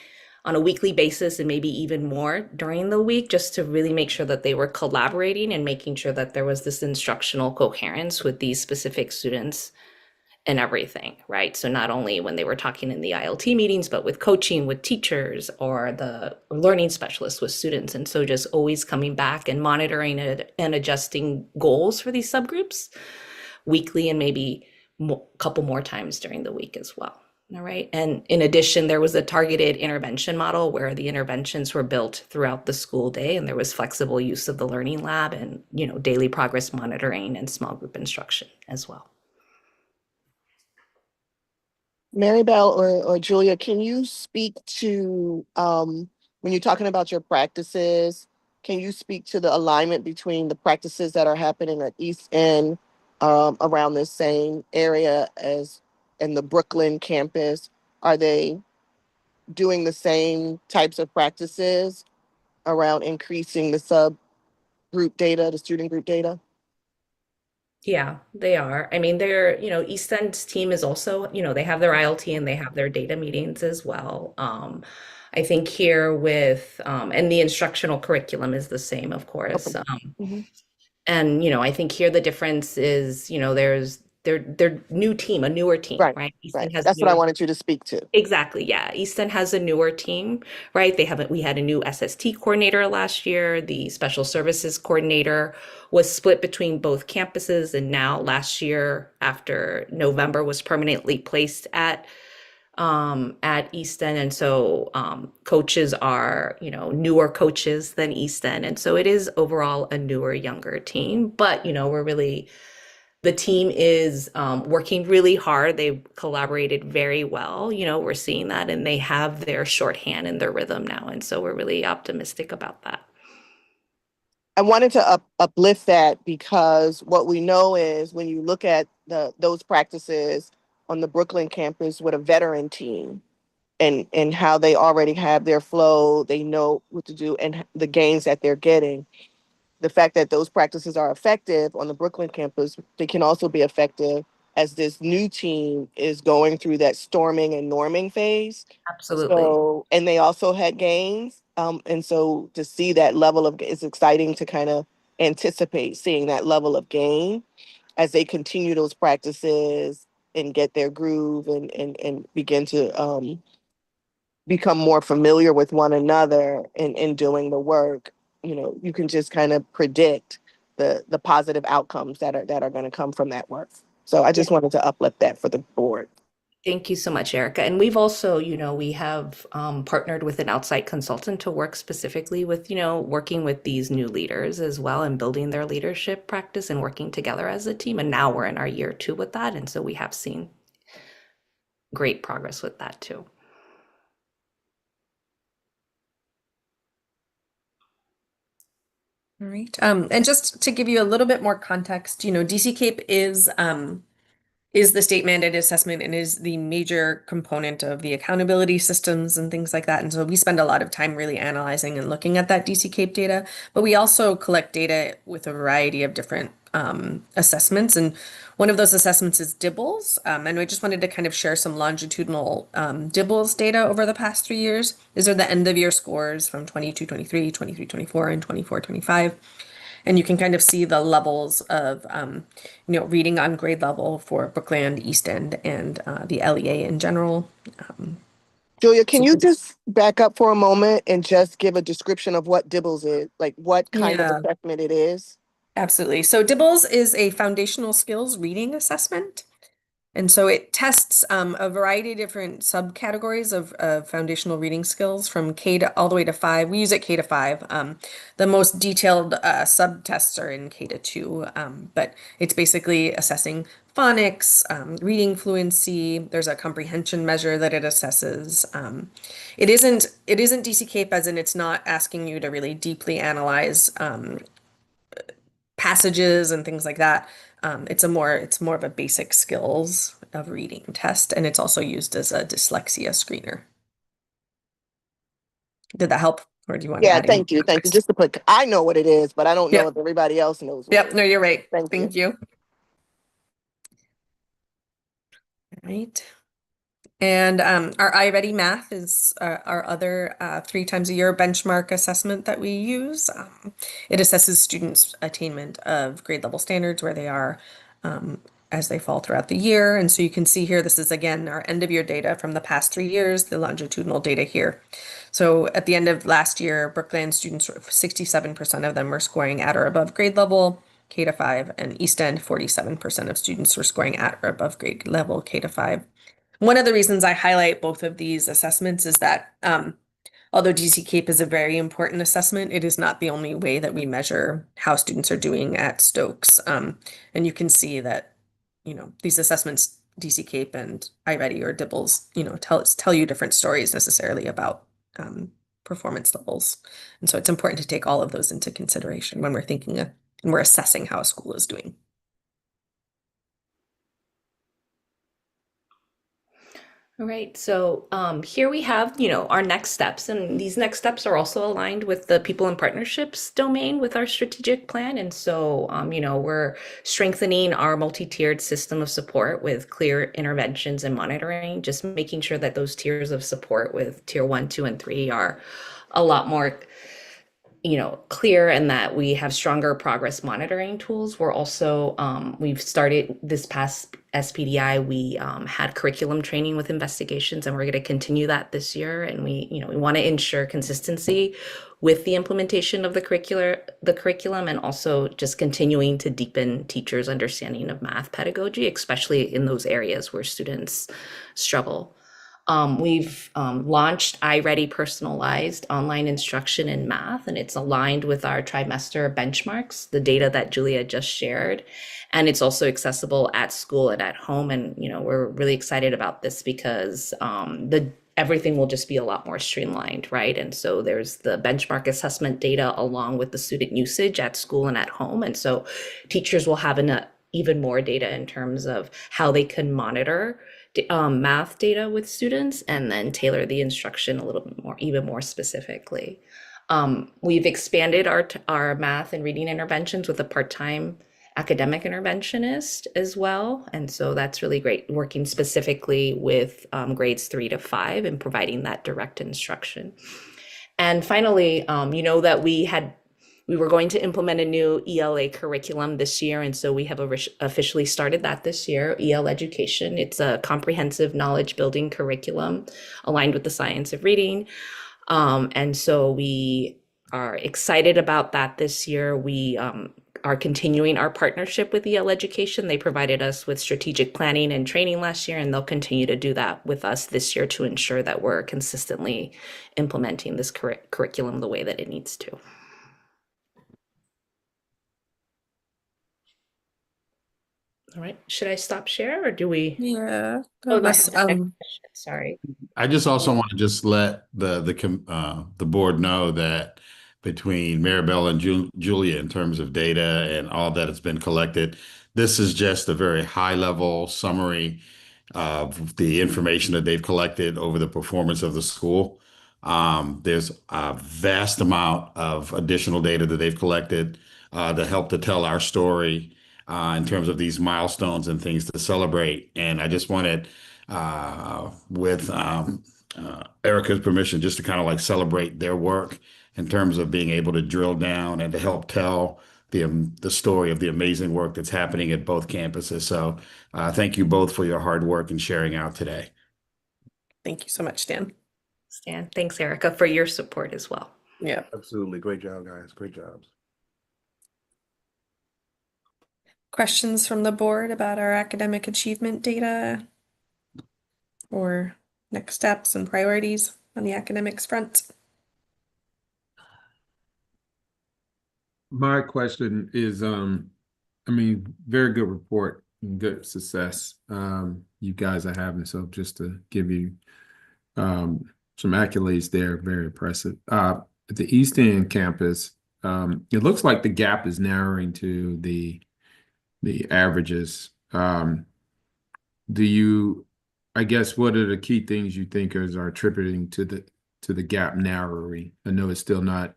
on a weekly basis and maybe even more during the week, just to really make sure that they were collaborating and making sure that there was this instructional coherence with these specific students and everything, right? So not only when they were talking in the ILT meetings, but with coaching with teachers or the learning specialists with students. And so just always coming back and monitoring it and adjusting goals for these subgroups weekly and maybe a couple more times during the week as well. All right. And in addition, there was a targeted intervention model where the interventions were built throughout the school day, and there was flexible use of the learning lab and, daily progress monitoring and small group instruction as well. Maribel or Julia, can you speak to when you're talking about your practices, can you speak to the alignment between the practices that are happening at East End around the same area as in the Brooklyn campus? Are they doing the same types of practices around increasing the subgroup data, the student group data? Yeah, they are. I mean, they're, East End's team is also, they have their ILT and they have their data meetings as well. I think here with, and the instructional curriculum is the same, of course. Okay. Mhm. And, I think here the difference is, there's their new team, a newer team, Right, right? East right. End has a That's what I newer. wanted you to speak to. Exactly, yeah. Easton has a newer team, right? We had a new SST coordinator last year. The special services coordinator was split between both campuses, and now last year, after November, was permanently placed at Easton. And so coaches are, newer coaches than Easton. And so it is overall a newer, younger team. But, the team is working really hard. They've collaborated very well. We're seeing that, and they have their shorthand and their rhythm now. And so we're really optimistic about that. I wanted to uplift that because what we know is when you look at those practices on the Brooklyn campus with a veteran team and how they already have their flow, they know what to do and the gains that they're getting. The fact that those practices are effective on the Brooklyn campus, they can also be effective as this new team is going through that storming and norming phase. Absolutely. So, and they also had gains. And so to see that level of, it's exciting to kind of anticipate seeing that level of gain as they continue those practices and get their groove and begin to become more familiar with one another in doing the work. You can just kind of predict the positive outcomes that are going to come from that work. So I Yeah. just wanted to uplift that for the board. Thank you so much, Erica. And we've also, we have partnered with an outside consultant to work specifically with, working with these new leaders as well and building their leadership practice and working together as a team. And now we're in our year 2 with that. And so we have seen great progress with that too. All right. And just to give you a little bit more context, DC CAPE is the state mandated assessment and is the major component of the accountability systems and things like that. And so we spend a lot of time really analyzing and looking at that DC CAPE data, but we also collect data with a variety of different assessments. And one of those assessments is DIBELS. And I just wanted to kind of share some longitudinal DIBELS data over the past 3 years. These are the end of year scores from 22, 23, 23, 24, and 24, 25. And you can kind of see the levels of, reading on grade level for Brookland, East End, and the LEA in general. Julia, can you just back up for a moment and just give a description of what DIBELS is, like what kind of Yeah, assessment it is? absolutely. So DIBELS is a foundational skills reading assessment. And so it tests a variety of different subcategories of foundational reading skills from K to all the way to 5. We use it K to 5. The most detailed subtests are in K to 2, but it's basically assessing phonics, reading fluency. There's a comprehension measure that it assesses. It isn't DC CAPE as in it's not asking you to really deeply analyze passages and things like that. It's more of a basic skills of reading test, and it's also used as a dyslexia screener. Did that help, or do you want to Yeah, add any thank you. Thank you. context? Just to put, I know what it is, but I don't know Yep. if everybody else knows what it Yep. is. No, you're right. Thank you. Thank you. All right. And our iReady Math is our other 3 times a year benchmark assessment that we use. It assesses students' attainment of grade level standards where they are as they fall throughout the year. And so you can see here, this is again our end of year data from the past 3 years, the longitudinal data here. So at the end of last year, Brookland students, 67% of them were scoring at or above grade level, K to 5, and East End, 47% of students were scoring at or above grade level, K to 5. One of the reasons I highlight both of these assessments is that although DC CAPE is a very important assessment, it is not the only way that we measure how students are doing at Stokes. And you can see that, these assessments DC Cape and iReady or Dibbles, tell you different stories necessarily about performance levels. And so it's important to take all of those into consideration when we're thinking and we're assessing how a school is doing. All right, so here we have, our next steps, and these next steps are also aligned with the people and partnerships domain with our strategic plan. And so, we're strengthening our multi-tiered system of support with clear interventions and monitoring, just making sure that those tiers of support with tier 1, 2, and 3 are a lot more clear, and that we have stronger progress monitoring tools. We're also, we've started this past SPDI, we had curriculum training with investigations, and we're going to continue that this year. And we want to ensure consistency with the implementation of the curriculum, and also just continuing to deepen teachers' understanding of math pedagogy, especially in those areas where students struggle. We've launched iReady personalized online instruction in math, and it's aligned with our trimester benchmarks, the data that Julia just shared. And it's also accessible at school and at home. And, we're really excited about this because everything will just be a lot more streamlined, right? And so there's the benchmark assessment data along with the student usage at school and at home. And so teachers will have even more data in terms of how they can monitor math data with students and then tailor the instruction a little bit more, even more specifically. We've expanded our math and reading interventions with a part-time academic interventionist as well. And so that's really great, working specifically with grades 3 to 5 and providing that direct instruction. And finally, that we were going to implement a new ELA curriculum this year, and so we have officially started that this year, EL Education. It's a comprehensive knowledge building curriculum aligned with the science of reading. And so we are excited about that this year. We are continuing our partnership with EL Education. They provided us with strategic planning and training last year, and they'll continue to do that with us this year to ensure that we're consistently implementing this curriculum the way that it needs to. All right. Should I stop share or do we? Yeah. Oh, that's sorry. I just also want to just let the board know that between Maribel and Julia, in terms of data and all that has been collected, this is just a very high level summary of the information that they've collected over the performance of the school. There's a vast amount of additional data that they've collected to help to tell our story in terms of these milestones and things to celebrate. And I just wanted, with Erica's permission, just to kind of like celebrate their work in terms of being able to drill down and to help tell the story of the amazing work that's happening at both campuses. So thank you both for your hard work and sharing out today. Thank you so much, Stan. Thanks, Erica, for your support as well. Yeah, absolutely. Great job, guys. Great jobs. Questions from the board about our academic achievement data or next steps and priorities on the academics front? My question is, very good report and good success you guys are having. So just to give you some accolades there, very impressive. At the East End campus, it looks like the gap is narrowing to the averages. I guess, what are the key things you think are attributing to the gap narrowing? I know it's still not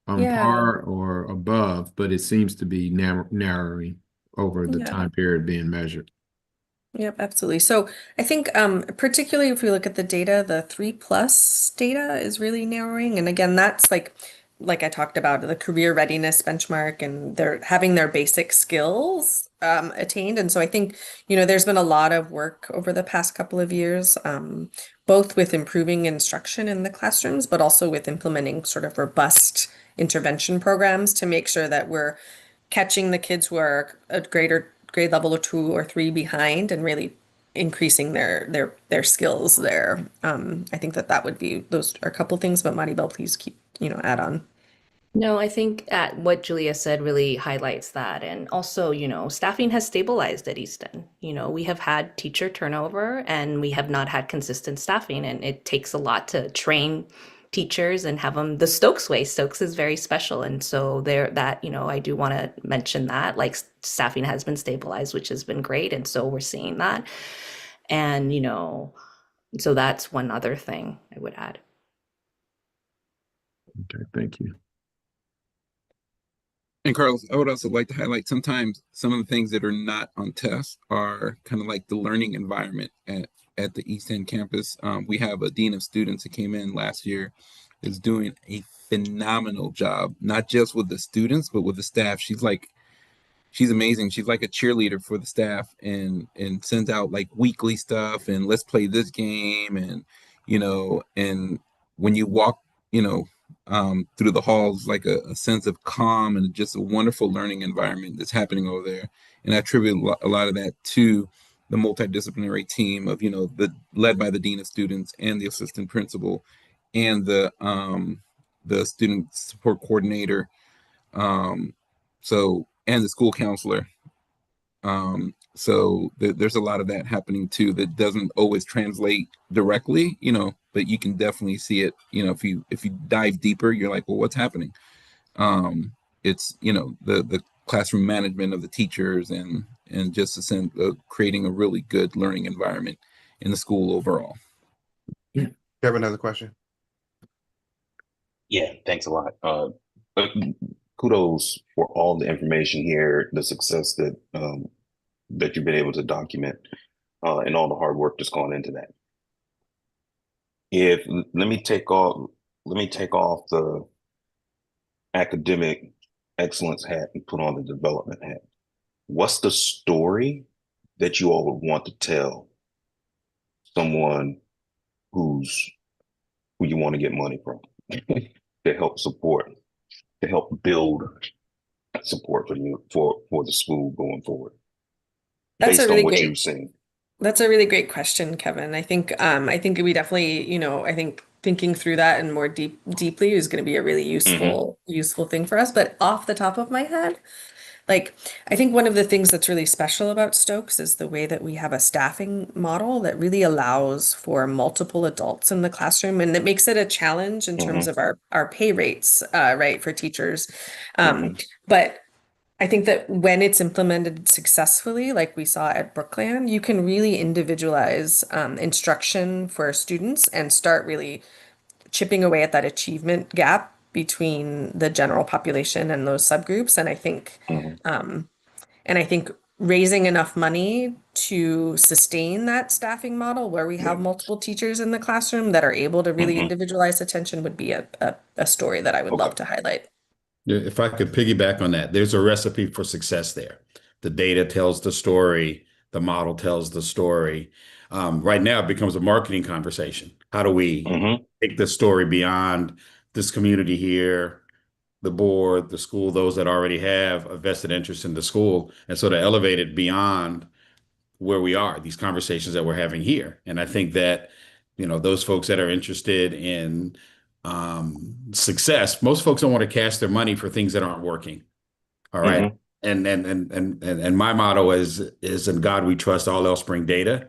on par or above, but it seems to be narrowing over the time period being measured. Yep, absolutely. So I think particularly if we look at the data, the 3+ data is really narrowing. And again, that's like I talked about, the career readiness benchmark, and they're having their basic skills attained. And so I think, there's been a lot of work over the past couple of years, both with improving instruction in the classrooms, but also with implementing sort of robust intervention programs to make sure that we're catching the kids who are a grade level or 2 or 3 behind and really increasing their skills there. I think that would be, those are a couple things, but Maribel, please keep, add on. No, I think what Julia said really highlights that. And also, staffing has stabilized at Easton. We have had teacher turnover and we have not had consistent staffing. And it takes a lot to train teachers and have them the Stokes way. Stokes is very special. And so I do want to mention that like staffing has been stabilized, which has been great. And so we're seeing that. And, so that's one other thing I would add. Okay, thank you. And Carlos, I would also like to highlight sometimes some of the things that are not on tests are kind of like the learning environment at the East End campus. We have a dean of students that came in last year is doing a phenomenal job, not just with the students, but with the staff. She's amazing. She's like a cheerleader for the staff and sends out like weekly stuff and let's play this game and when you walk, through the halls, like a sense of calm and just a wonderful learning environment that's happening over there. And I attribute a lot of that to the multidisciplinary team of, led by the dean of students and the assistant principal and the student support coordinator. And the school counselor. There's a lot of that happening too that doesn't always translate directly, but you can definitely see it. If you dive deeper, you're like, well, what's happening? It's the classroom management of the teachers and just a sense of creating a really good learning environment in the school overall. Kevin has a question. Yeah, thanks a lot. Kudos for all the information here, the success that you've been able to document, and all the hard work that's gone into that. Let me take off the academic excellence hat and put on the development hat. What's the story that you all would want to tell someone who you want to get money from to help support, to help build support for you for the school going forward? That's Based a really on what great you've seen. That's a really great question, Kevin. I think we definitely, I think thinking through that and more deeply is going to be a really useful thing for us. But off the top of my head, like I think one of the things that's really special about Stokes is the way that we have a staffing model that really allows for multiple adults in the classroom, and it makes it a challenge in terms of our pay rates, right, for teachers. But I think that when it's implemented successfully, like we saw at Brookland, you can really individualize instruction for students and start really chipping away at that achievement gap between the general population and those subgroups. And I think raising enough money to sustain that staffing model where we have multiple teachers in the classroom that are able to really individualize attention would be a story that I would love to highlight. If I could piggyback on that, there's a recipe for success there. The data tells the story, the model tells the story. Right now, it becomes a marketing conversation. How do we take the story beyond this community here, the board, the school, those that already have a vested interest in the school, and sort of elevate it beyond where we are, these conversations that we're having here. And I think that, those folks that are interested in success, most folks don't want to cast their money for things that aren't working. All right. And my motto is in God we trust, all else bring data.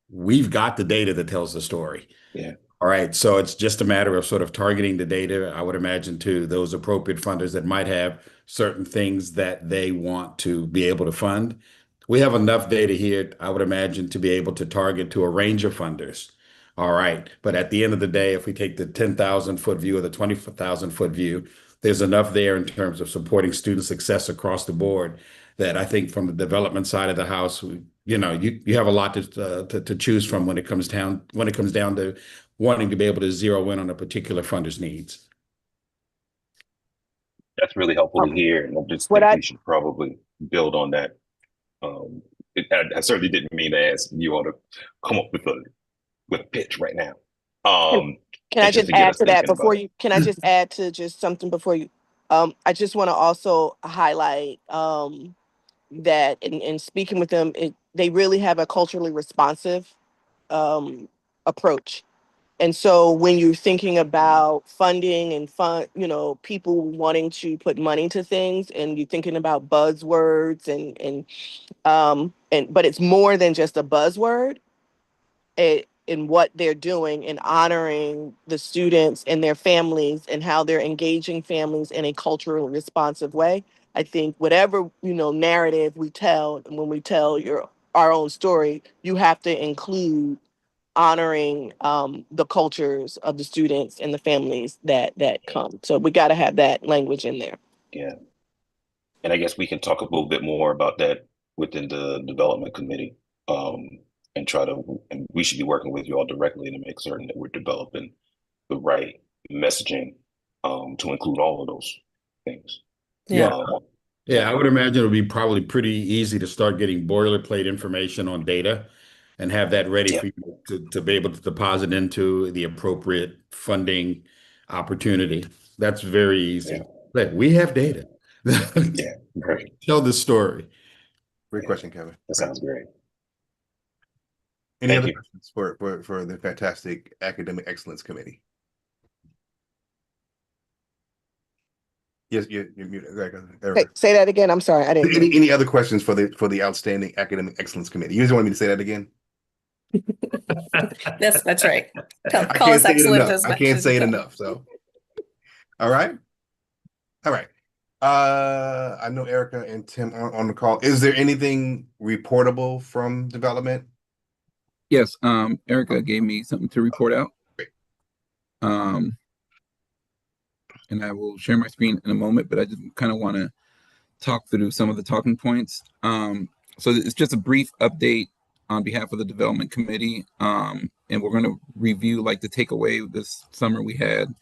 We've got the data that tells the story. Yeah. All right. So it's just a matter of sort of targeting the data, I would imagine, to those appropriate funders that might have certain things that they want to be able to fund. We have enough data here, I would imagine, to be able to target to a range of funders. All right. But at the end of the day, if we take the 10,000 foot view or the 20,000 foot view, there's enough there in terms of supporting student success across the board that I think from the development side of the house, you have a lot to choose from when it comes down to wanting to be able to zero in on a particular funder's needs. That's really helpful to hear, and I just think we should probably build on that. I certainly didn't mean to ask you all to come up with a pitch right now. Can I just add to that before you? Can I just add to just something before you? I just want to also highlight that in speaking with them, they really have a culturally responsive approach. And so when you're thinking about funding and people wanting to put money to things, and you're thinking about buzzwords but it's more than just a buzzword in what they're doing and honoring the students and their families and how they're engaging families in a culturally responsive way. I think whatever, narrative we tell, and when we tell our own story, you have to include honoring the cultures of the students and the families that come. So we got to have that language in there. Yeah. And I guess we can talk a little bit more about that within the development committee. And and we should be working with you all directly to make certain that we're developing the right messaging to include all of those things. Yeah. Um, Yeah, I would imagine it would be probably pretty easy to start getting boilerplate information on data and have that ready yeah, for you to be able to deposit into the appropriate funding opportunity. That's very yeah, easy. Look, we have data. yeah, great. Tell the story. Great Yeah, question, Kevin. that sounds great. Any Thank other you. questions for the fantastic Academic Excellence Committee? Yes, you're muted. Hey, say that again. I'm sorry, I didn't hear. Any other questions for the outstanding Academic Excellence Committee? You just want me to say that again? Yes, that's right. Call I can't us say it excellent enough. as I much can't as you say it can. enough. So, all right, all right. I know Erica and Tim are on the call. Is there anything reportable from development? Yes, Erica gave me something to report out. Great. And I will share my screen in a moment, but I just kind of want to talk through some of the talking points. So it's just a brief update on behalf of the development committee. And we're going to review like the takeaway this summer. We had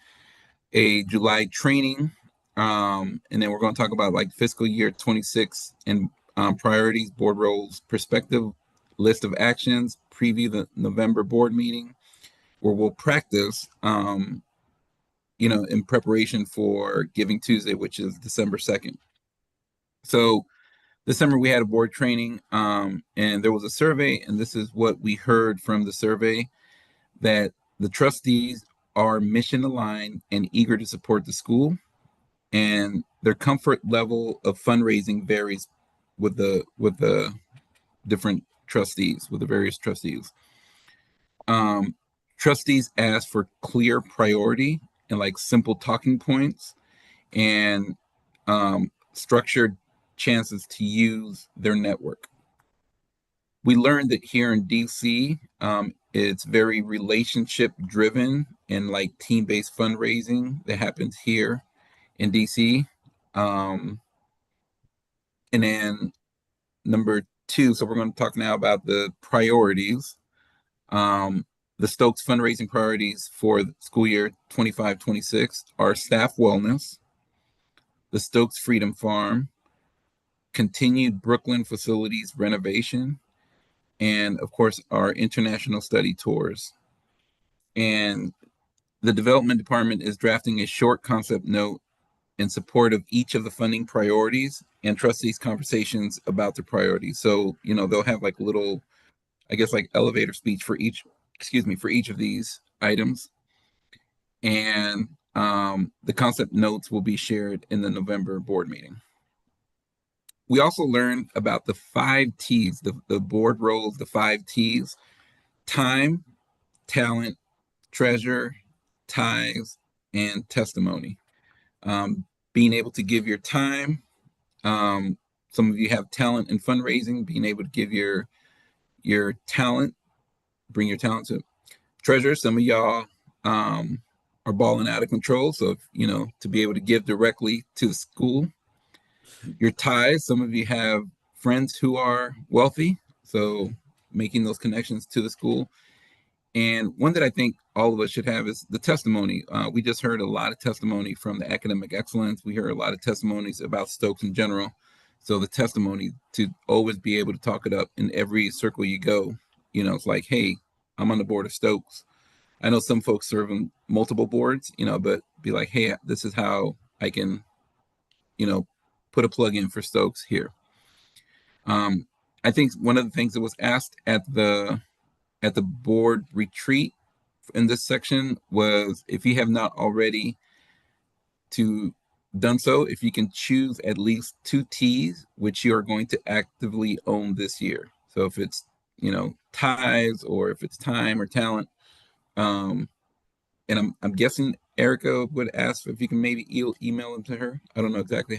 a July training. And then we're going to talk about like fiscal year 26 and priorities, board roles, perspective, list of actions, preview the November board meeting where we'll practice, in preparation for Giving Tuesday, which is December 2nd. So this summer we had a board training, and there was a survey, and this is what we heard from the survey, that the trustees are mission aligned and eager to support the school, and their comfort level of fundraising varies with the different trustees, with the various trustees. Trustees ask for clear priority and like simple talking points and structured chances to use their network. We learned that here in DC, it's very relationship driven and like team based fundraising that happens here in DC. And then number two, so we're going to talk now about the priorities. The Stokes fundraising priorities for the school year 25-26 are staff wellness, the Stokes Freedom Farm, continued Brooklyn facilities renovation, and of course, our international study tours. And the development department is drafting a short concept note in support of each of the funding priorities and trustees' conversations about the priorities. So, they'll have like little, I guess, like elevator speech for each, for each of these items. And the concept notes will be shared in the November board meeting. We also learned about the 5 T's, the board roles, the 5 T's: time, talent, treasure, ties, and testimony. Being able to give your time. Some of you have talent in fundraising, being able to give your talent, bring your talent to treasure. Some of y'all are balling out of control. So, to be able to give directly to the school. Your ties, some of you have friends who are wealthy, so making those connections to the school. And one that I think all of us should have is the testimony. We just heard a lot of testimony from the academic excellence. We heard a lot of testimonies about Stokes in general. So the testimony, to always be able to talk it up in every circle you go, it's like, hey, I'm on the board of Stokes. I know some folks serve on multiple boards, but be like, hey, this is how I can, put a plug in for Stokes here. I think one of the things that was asked at the board retreat in this section was, if you have not already done so, if you can choose at least 2 T's which you are going to actively own this year. So if it's, ties, or if it's time or talent. And I'm guessing Erica would ask if you can maybe email them to her. I don't know exactly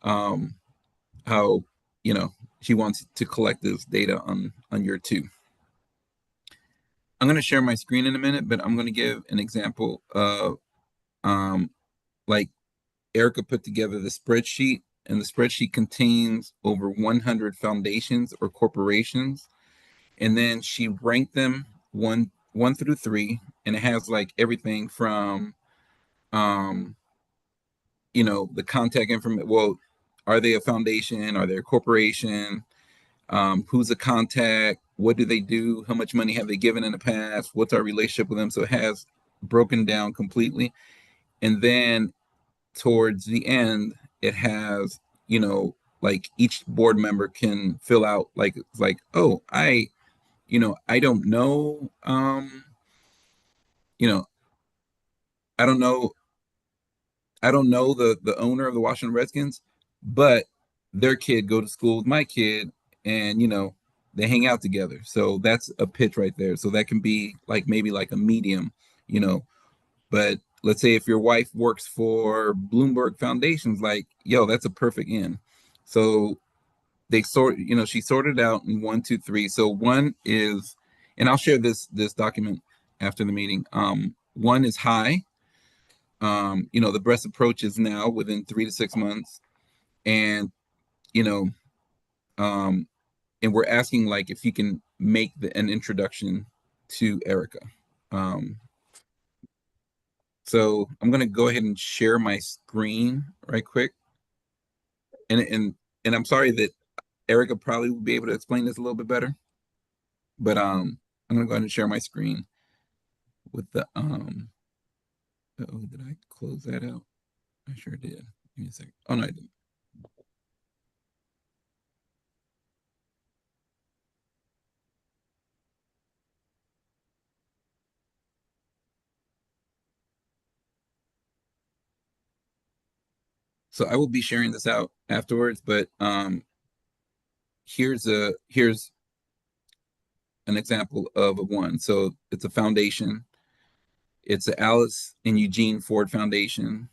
um how she wants to collect this data on your two. I'm going to share my screen in a minute, but I'm going to give an example of like Erica put together the spreadsheet, and the spreadsheet contains over 100 foundations or corporations, and then she ranked them one through three, and it has like everything from the contact information. Well, are they a foundation? Are they a corporation? Who's a contact? What do they do? How much money have they given in the past? What's our relationship with them? So it has broken down completely. And then towards the end, it has, like each board member can fill out like, oh, I don't know, you know, I don't know the owner of the Washington Redskins, but their kid go to school with my kid, and they hang out together. So that's a pitch right there. So that can be like maybe like a medium, you know. But let's say if your wife works for Bloomberg Foundations, like, yo, that's a perfect in. So she sorted out in 1, 2, 3. So one is, and I'll share this document after the meeting. One is high. The breast approach is now within 3 to 6 months, and you know, um, and we're asking like if you can make an introduction to Erica. Um, so I'm gonna go ahead and share my screen right quick, and I'm sorry that Erica probably will be able to explain this a little bit better, but I'm gonna go ahead and share my screen with the oh, did I close that out? I sure did. Give me a second. Oh no, I didn't. So I will be sharing this out afterwards, but here's an example of a one. So it's a foundation. It's the Alice and Eugene Ford Foundation.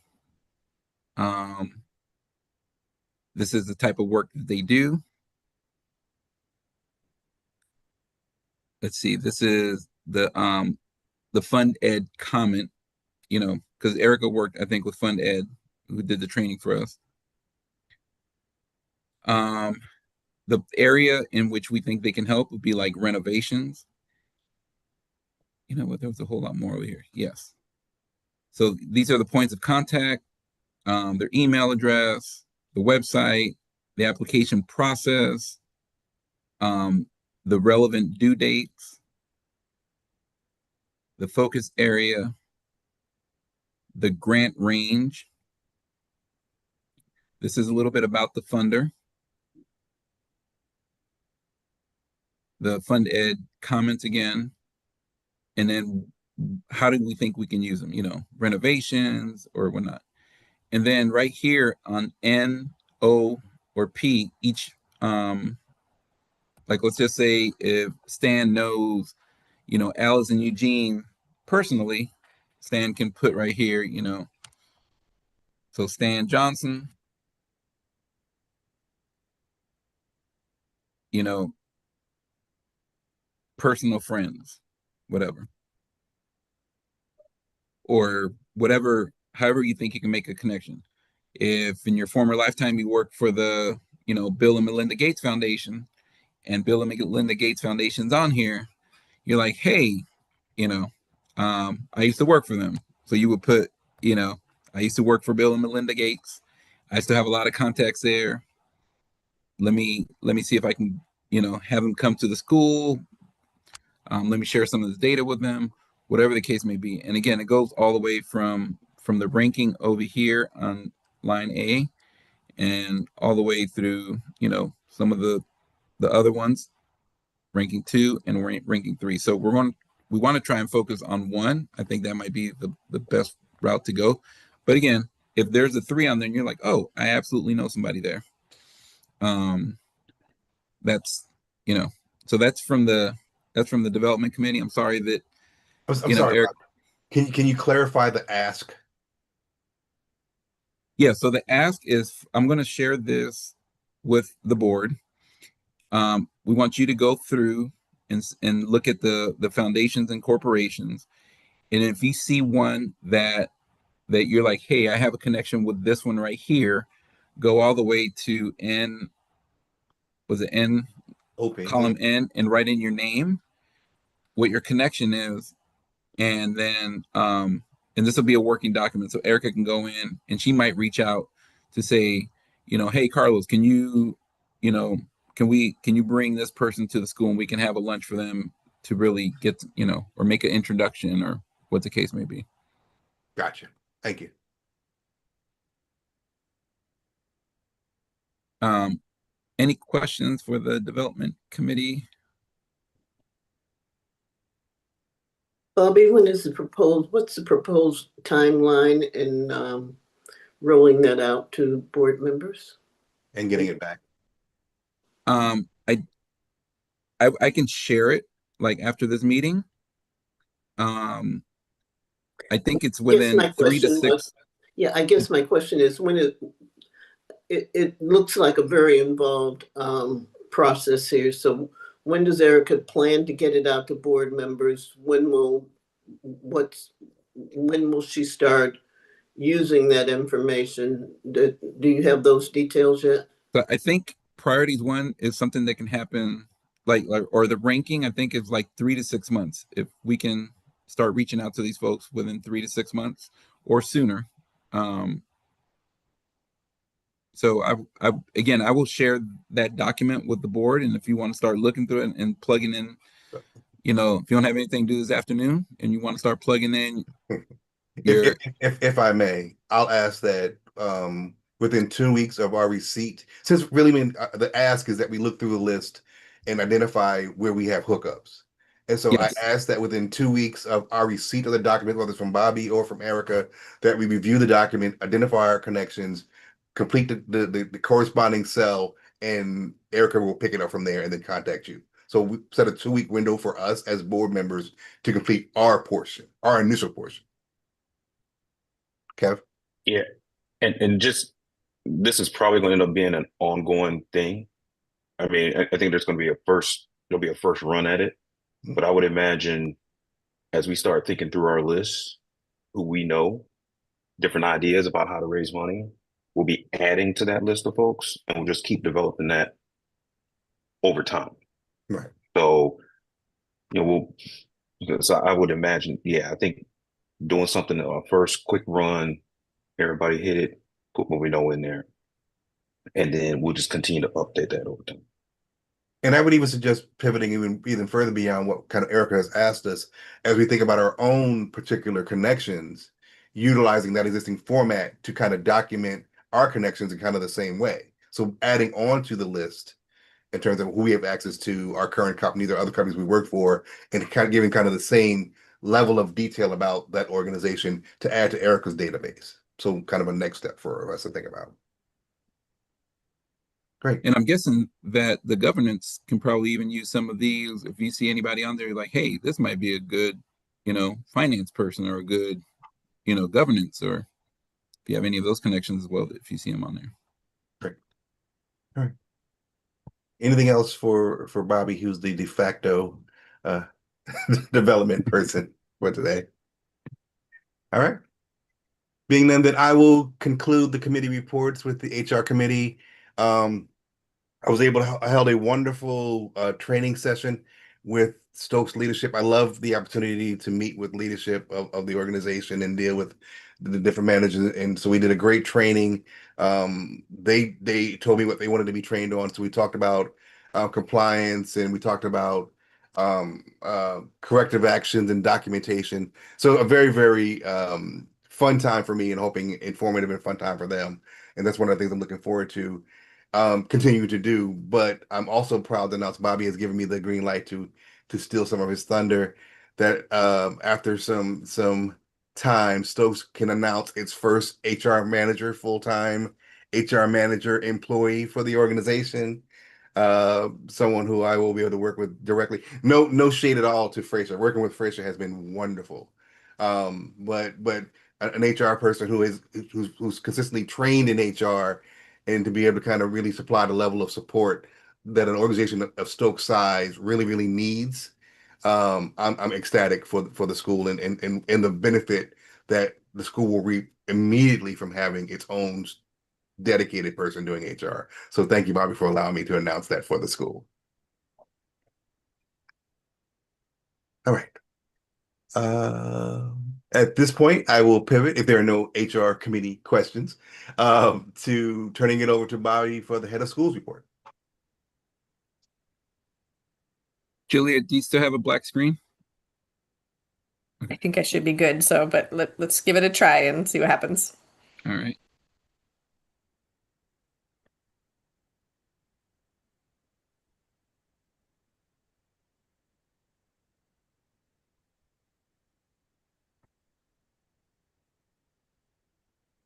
This is the type of work that they do. Let's see. This is the Fund Ed comment. Because Erica worked, I think, with Fund Ed, who did the training for us. The area in which we think they can help would be like renovations. You know what? There was a whole lot more over here. Yes. So these are the points of contact, their email address, the website, the application process, the relevant due dates, the focus area, the grant range. This is a little bit about the funder. The Fund Ed comments again. And then how do we think we can use them? Renovations or whatnot. And then right here on N, O, or P, each, like let's just say if Stan knows, Alice and Eugene personally, Stan can put right here, so Stan Johnson, personal friends, whatever. Or whatever, however you think you can make a connection. If in your former lifetime you worked for the, Bill and Melinda Gates Foundation, and Bill and Melinda Gates Foundation's on here, you're like, hey, I used to work for them. So you would put, I used to work for Bill and Melinda Gates. I still have a lot of contacts there. Let me see if I can, have them come to the school. Let me share some of this data with them, whatever the case may be. And again, it goes all the way from the ranking over here on line A, and all the way through, some of the other ones, ranking 2 and ranking 3. So we're going we want to try and focus on one. I think that might be the best route to go. But again, if there's a three on there and you're like, oh, I absolutely know somebody there. That's, you know, so that's from the development committee. I'm sorry that, I'm sorry, Eric. Can you clarify the ask? Yeah, so the ask is I'm going to share this with the board. We want you to go through and look at the foundations and corporations. And if you see one that you're like, hey, I have a connection with this one right here, go all the way to N, was it N, column N, and write in your name, what your connection is, and then and this will be a working document. So Erica can go in and she might reach out to say, hey Carlos, can you, can you bring this person to the school and we can have a lunch for them to really get, or make an introduction or what the case may be. Gotcha. Thank you. Any questions for the development committee? Bobby, what's the proposed timeline in rolling that out to board members? And getting it back. I can share it like after this meeting. I think it's within 3 to 6. Yeah, I guess my question is when it looks like a very involved process here. So when does Erica plan to get it out to board members? When will she start using that information? Do you have those details yet? So I think priorities 1 is something that can happen like or the ranking I think is like 3 to 6 months. If we can start reaching out to these folks within 3 to 6 months or sooner. So I will share that document with the board, and if you want to start looking through it and plugging in, if you don't have anything to do this afternoon and you want to start plugging in if I may, I'll ask that within 2 weeks of our receipt, since really the ask is that we look through the list and identify where we have hookups. And so yes. I asked that within 2 weeks of our receipt of the document, whether it's from Bobby or from Erica, that we review the document, identify our connections, complete the corresponding cell, and Erica will pick it up from there and then contact you. So we set a 2-week window for us as board members to complete our portion, our initial portion. Kev? Yeah. And just this is probably going to end up being an ongoing thing. I mean, I think there's going to be there'll be a first run at it. But I would imagine as we start thinking through our list, who we know, different ideas about how to raise money, we'll be adding to that list of folks, and we'll just keep developing that over time. Right. So, so I would imagine, I think doing something, a first quick run, everybody hit it, put what we know in there, and then we'll just continue to update that over time. And I would even suggest pivoting even further beyond what kind of Erica has asked us as we think about our own particular connections, utilizing that existing format to kind of document our connections in kind of the same way. So adding on to the list in terms of who we have access to, our current companies or other companies we work for, and kind of giving kind of the same level of detail about that organization to add to Erica's database. So kind of a next step for us to think about. Great. And I'm guessing that the governance can probably even use some of these. If you see anybody on there, you're like, hey, this might be a good, finance person or a good, governance, or if you have any of those connections as well, if you see them on there. Great. All right. Anything else for Bobby, who's the de facto development person for today? All right. Being then that I will conclude the committee reports with the HR committee. I held a wonderful training session with Stokes leadership. I love the opportunity to meet with leadership of the organization and deal with the different managers. And so we did a great training. They told me what they wanted to be trained on. So we talked about compliance, and we talked about corrective actions and documentation. So a very, very fun time for me, and hoping informative and fun time for them. And that's one of the things I'm looking forward to continue to do. But I'm also proud to announce Bobby has given me the green light to steal some of his thunder. that after some time, Stokes can announce its first HR manager, full-time HR manager employee for the organization. Someone who I will be able to work with directly. No shade at all to Fraser. Working with Fraser has been wonderful. But an HR person who's consistently trained in HR and to be able to kind of really supply the level of support that an organization of Stokes size really needs. I'm ecstatic for the school and the benefit that the school will reap immediately from having its own dedicated person doing HR. So thank you, Bobby, for allowing me to announce that for the school. All right. At this point, I will pivot, if there are no HR committee questions, to turning it over to Bobby for the head of schools report. Julia, do you still have a black screen? I think I should be good. So, but let's give it a try and see what happens. All right.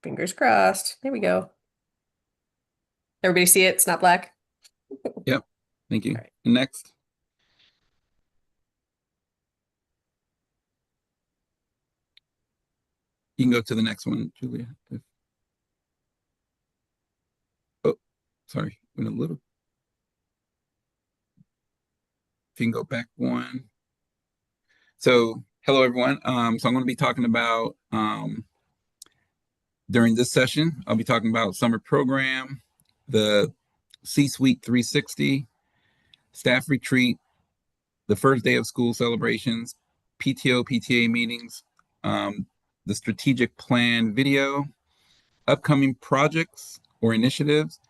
Fingers crossed. There we go. Everybody see it? It's not black. Yep. Thank you. All right. Next. You can go to the next one, Julia. Oh, sorry. Went a little. If you can go back one. So, hello, everyone. So I'm going to be talking about, during this session, I'll be talking about summer program, the C-Suite 360, staff retreat, the first day of school celebrations, PTO, PTA meetings, the strategic plan video, upcoming projects or initiatives,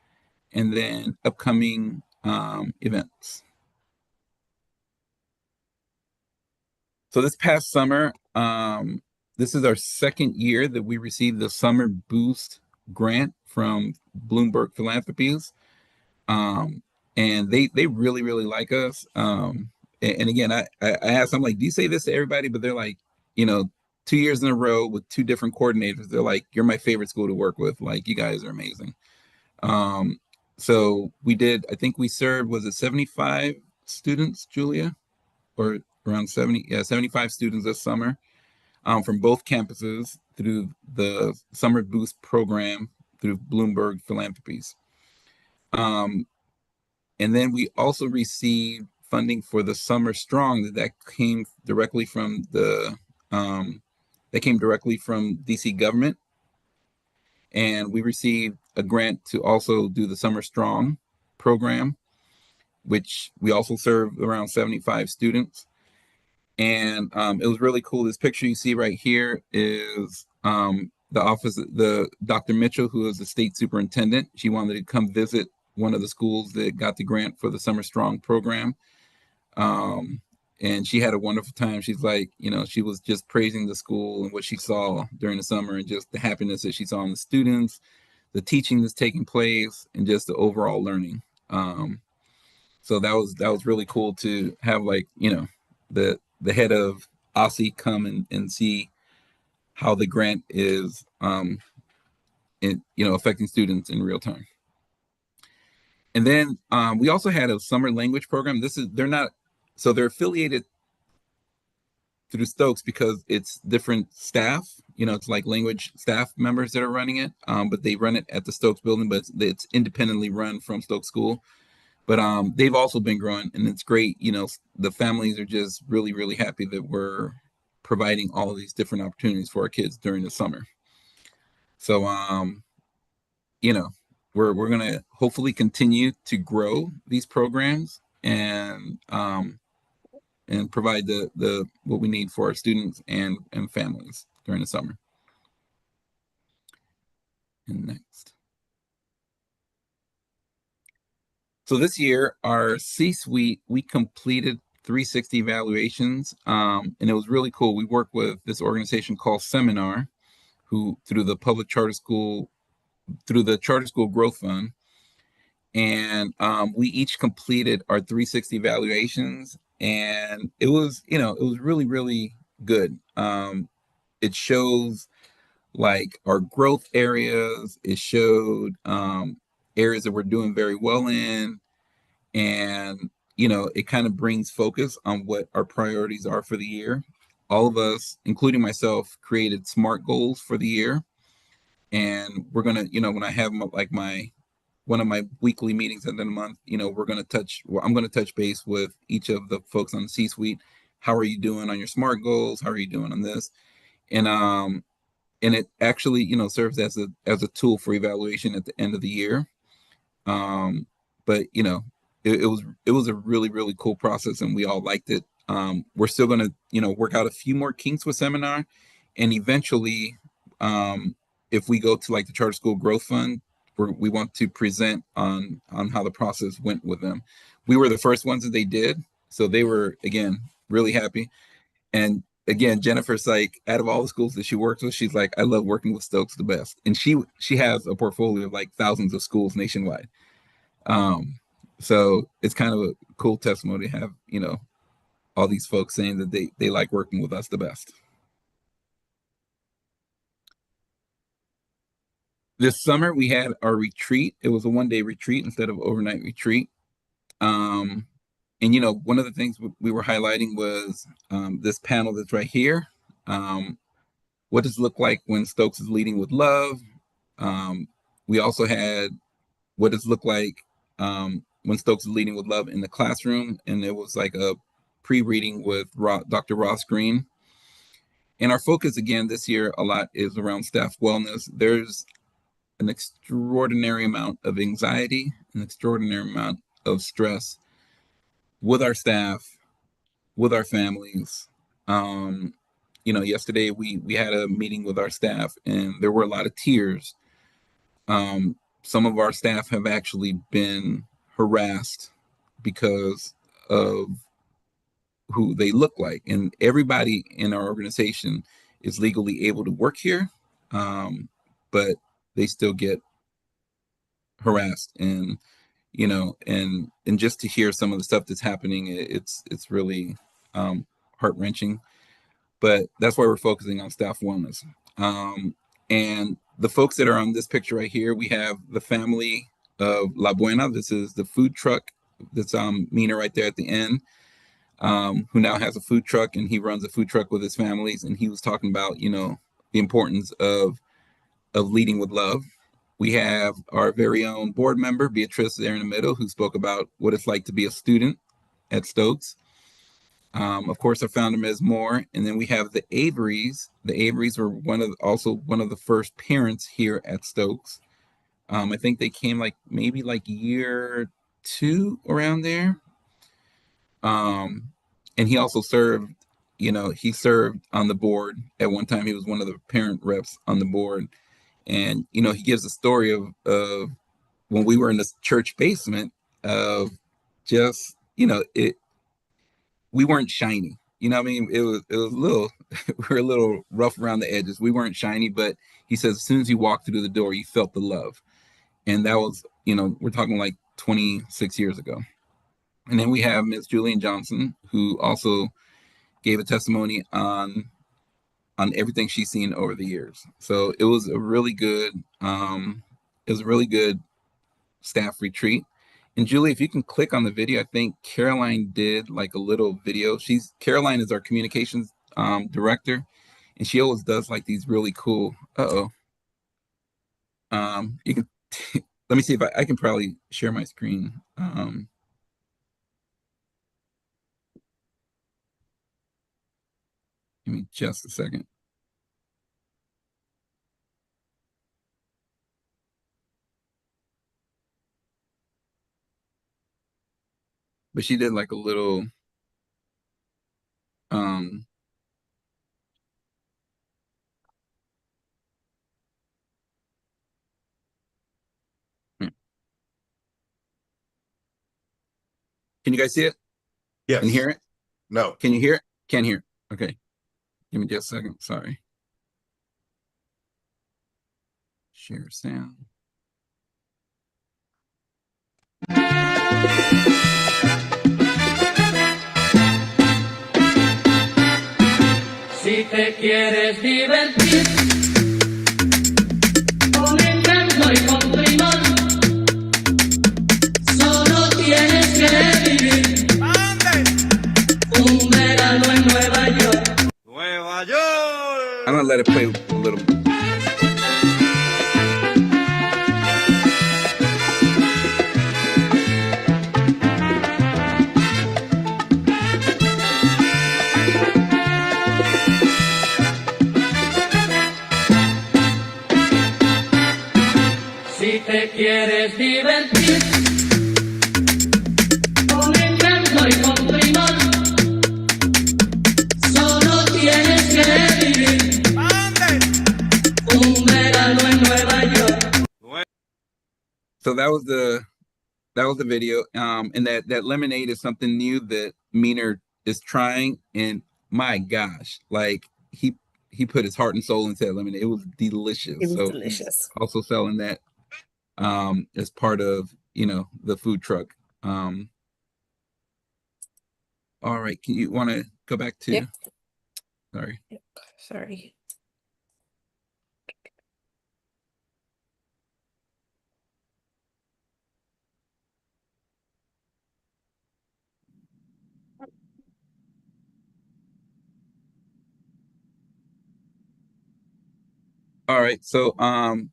and then upcoming events. So this past summer, this is our second year that we received the Summer Boost grant from Bloomberg Philanthropies. And they really like us. And again, I asked, I'm like, do you say this to everybody? But they're like, 2 years in a row with two different coordinators. They're like, you're my favorite school to work with. Like, you guys are amazing. So we did, I think we served, was it 75 students, Julia? Or around 70, yeah, 75 students this summer from both campuses through the Summer Boost program through Bloomberg Philanthropies. And then we also received funding for the Summer Strong that came directly from DC government. And we received a grant to also do the Summer Strong program, which we also served around 75 students. And it was really cool. This picture you see right here is the office, the Dr. Mitchell, who is the state superintendent. She wanted to come visit one of the schools that got the grant for the Summer Strong program. And she had a wonderful time. She's like, she was just praising the school and what she saw during the summer and just the happiness that she saw in the students, the teaching that's taking place, and just the overall learning. So that was really cool to have, like, the head of OSSI come and see how the grant is affecting students in real time. And then we also had a summer language program. They're affiliated through Stokes because it's different staff. It's like language staff members that are running it, but they run it at the Stokes building, but it's independently run from Stokes School. But they've also been growing, and it's great. The families are just really happy that we're providing all of these different opportunities for our kids during the summer. So, we're gonna hopefully continue to grow these programs and provide the what we need for our students and families during the summer. And next. So this year, our C-Suite, we completed 360 evaluations, and it was really cool. We worked with this organization called Seminar, who through the Charter School Growth Fund, and we each completed our 360 evaluations, and it was, it was really, really good. It shows like our growth areas. It showed areas that we're doing very well in, and it kind of brings focus on what our priorities are for the year. All of us, including myself, created SMART goals for the year, and we're gonna, when I have like my one of my weekly meetings at the end of the month, I'm gonna touch base with each of the folks on the C-suite. How are you doing on your SMART goals? How are you doing on this? And it actually, serves as a tool for evaluation at the end of the year. But it was a really, really cool process, and we all liked it. We're still gonna work out a few more kinks with seminar, and eventually, if we go to like the Charter School Growth Fund, we want to present on how the process went with them. We were the first ones that they did, so they were, again, really happy. And again, Jennifer's like, out of all the schools that she works with, she's like, I love working with Stokes the best. And she has a portfolio of like thousands of schools nationwide. So it's kind of a cool testimony to have, all these folks saying that they like working with us the best. This summer we had our retreat. It was a 1-day retreat instead of overnight retreat. And one of the things we were highlighting was this panel that's right here. What does it look like when Stokes is leading with love? We also had what does it look like when Stokes is leading with love in the classroom, and it was like a pre-reading with Dr. Ross Green. And our focus again this year a lot is around staff wellness. There's an extraordinary amount of anxiety, an extraordinary amount of stress with our staff, with our families. Yesterday we had a meeting with our staff, and there were a lot of tears. Some of our staff have actually been harassed because of who they look like, and everybody in our organization is legally able to work here, but they still get harassed. And and just to hear some of the stuff that's happening, it's really heart-wrenching. But that's why we're focusing on staff wellness. And the folks that are on this picture right here, we have the family of La Buena. This is the food truck that's Mina right there at the end, who now has a food truck, and he runs a food truck with his families. And he was talking about, the importance of leading with love. We have our very own board member, Beatrice, there in the middle, who spoke about what it's like to be a student at Stokes. Of course, our founder, Ms. Moore, and then we have the Averys. The Averys were also one of the first parents here at Stokes. I think they came maybe year 2 around there. And he also served, he served on the board at one time. He was one of the parent reps on the board. And, he gives a story of when we were in the church basement of just, we weren't shiny. You know what I mean? It was a little, we were a little rough around the edges. We weren't shiny, but he says, as soon as you walked through the door, you felt the love. And that was, we're talking like 26 years ago. And then we have Ms. Julian Johnson, who also gave a testimony on everything she's seen over the years. So it was a really good, staff retreat. And Julie, if you can click on the video, I think Caroline did like a little video. Caroline is our communications director, and she always does like these really cool. You can let me see if I can probably share my screen. Give me just a second. But she did like a little Can you guys see it? Yes. Can you hear it? No. Can you hear it? Can't hear. Okay. Give me just a second. Sorry. Share sound. te quieres divertir con encanto y con primor, solo tienes que vivir un verano en Nueva York. Nueva York. I'm gonna let it play a little more. Si te quieres divertir con encanto y con primor, solo tienes que vivir un verano en Nueva York. So that was the video. And that lemonade is something new that Meaner is trying. And my gosh, like he put his heart and soul into that lemonade. It was delicious. It was So delicious. he's also selling that as part of the food truck. All right, can you want to go back to? Yep. Sorry. Yep. Sorry. All right, so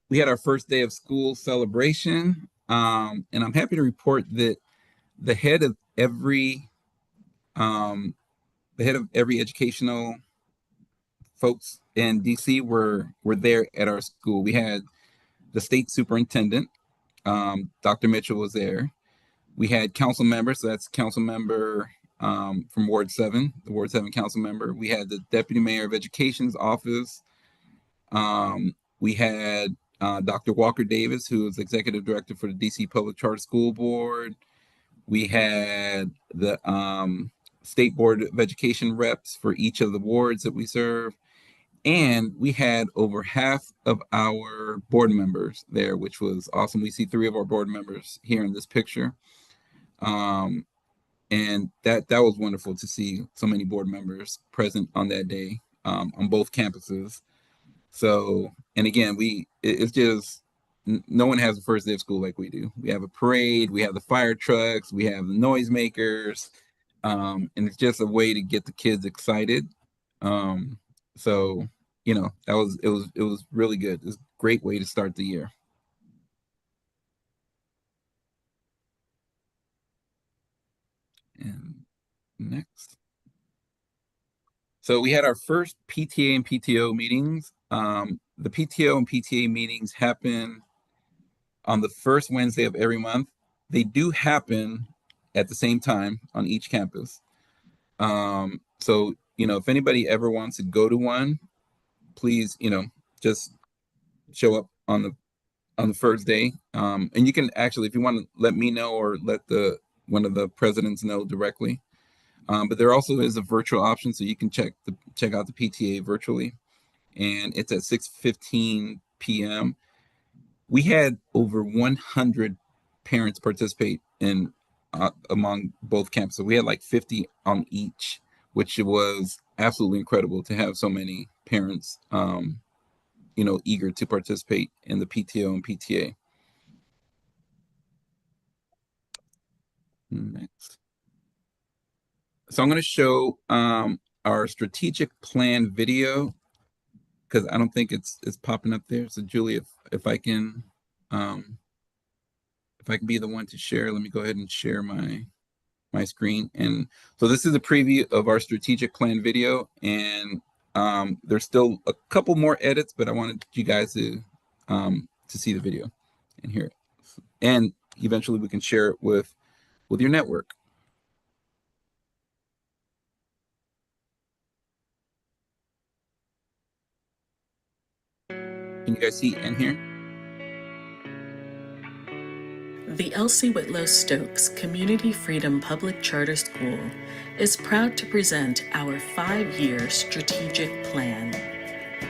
we had our first day of school celebration, and I'm happy to report that the head of every um, the head of every educational folks in DC were there at our school. We had the state superintendent, Dr. Mitchell was there. We had council members, so that's council member from Ward 7, the Ward 7 council member. We had the deputy mayor of education's office. We had Dr. Walker Davis, who is executive director for the DC Public Charter School Board. We had the State Board of Education reps for each of the wards that we serve. And we had over half of our board members there, which was awesome. We see 3 of our board members here in this picture. And that was wonderful to see so many board members present on that day on both campuses. So, and again, it's just, no one has the first day of school like we do. We have a parade, we have the fire trucks, we have the noisemakers, and it's just a way to get the kids excited. So, it was really good. It's a great way to start the year. And next. So we had our first PTA and PTO meetings. The PTO and PTA meetings happen on the first Wednesday of every month. They do happen at the same time on each campus. So, if anybody ever wants to go to one, please, just show up on the first day. And you can actually, if you want to let me know or let one of the presidents know directly. But there also is a virtual option, so you can check out the PTA virtually, and it's at 6:15 p.m. We had over 100 parents participate in among both campuses. We had like 50 on each, which was absolutely incredible to have so many parents, eager to participate in the PTO and PTA. Next. So I'm going to show our strategic plan video because I don't think it's popping up there. So Julie, if I can be the one to share, let me go ahead and share my screen. And so this is a preview of our strategic plan video, and there's still a couple more edits, but I wanted you guys to see the video and hear it, and eventually we can share it with your network. Can you guys see and hear? The Elsie Whitlow Stokes Community Freedom Public Charter School is proud to present our 5-year strategic plan,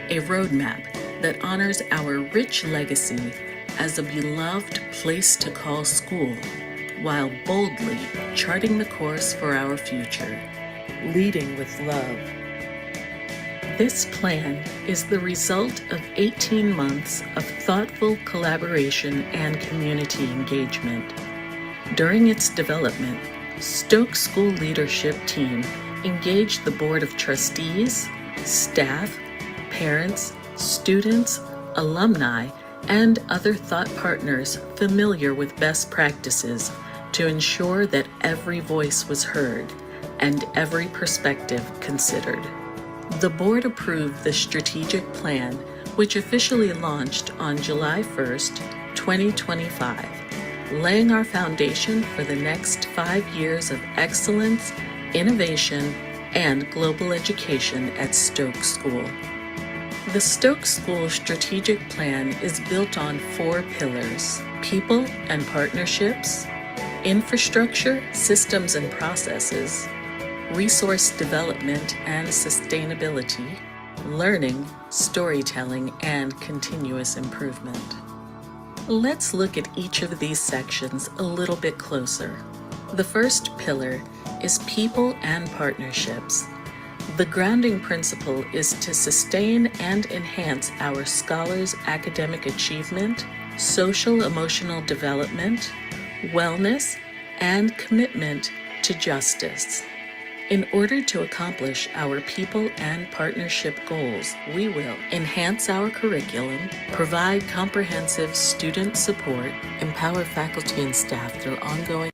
a roadmap that honors our rich legacy as a beloved place to call school, while boldly charting the course for our future, leading with love. This plan is the result of 18 months of thoughtful collaboration and community engagement. During its development, Stokes School Leadership Team engaged the Board of Trustees, staff, parents, students, alumni, and other thought partners familiar with best practices to ensure that every voice was heard and every perspective considered. The board approved the strategic plan, which officially launched on July 1st, 2025, laying our foundation for the next 5 years of excellence, innovation, and global education at Stokes School. The Stokes School strategic plan is built on 4 pillars: people and partnerships, infrastructure, systems and processes, resource development and sustainability, learning, storytelling, and continuous improvement. Let's look at each of these sections a little bit closer. The first pillar is people and partnerships. The grounding principle is to sustain and enhance our scholars' academic achievement, social emotional development, wellness, and commitment to justice. In order to accomplish our people and partnership goals, we will enhance our curriculum, provide comprehensive student support, empower faculty and staff through ongoing.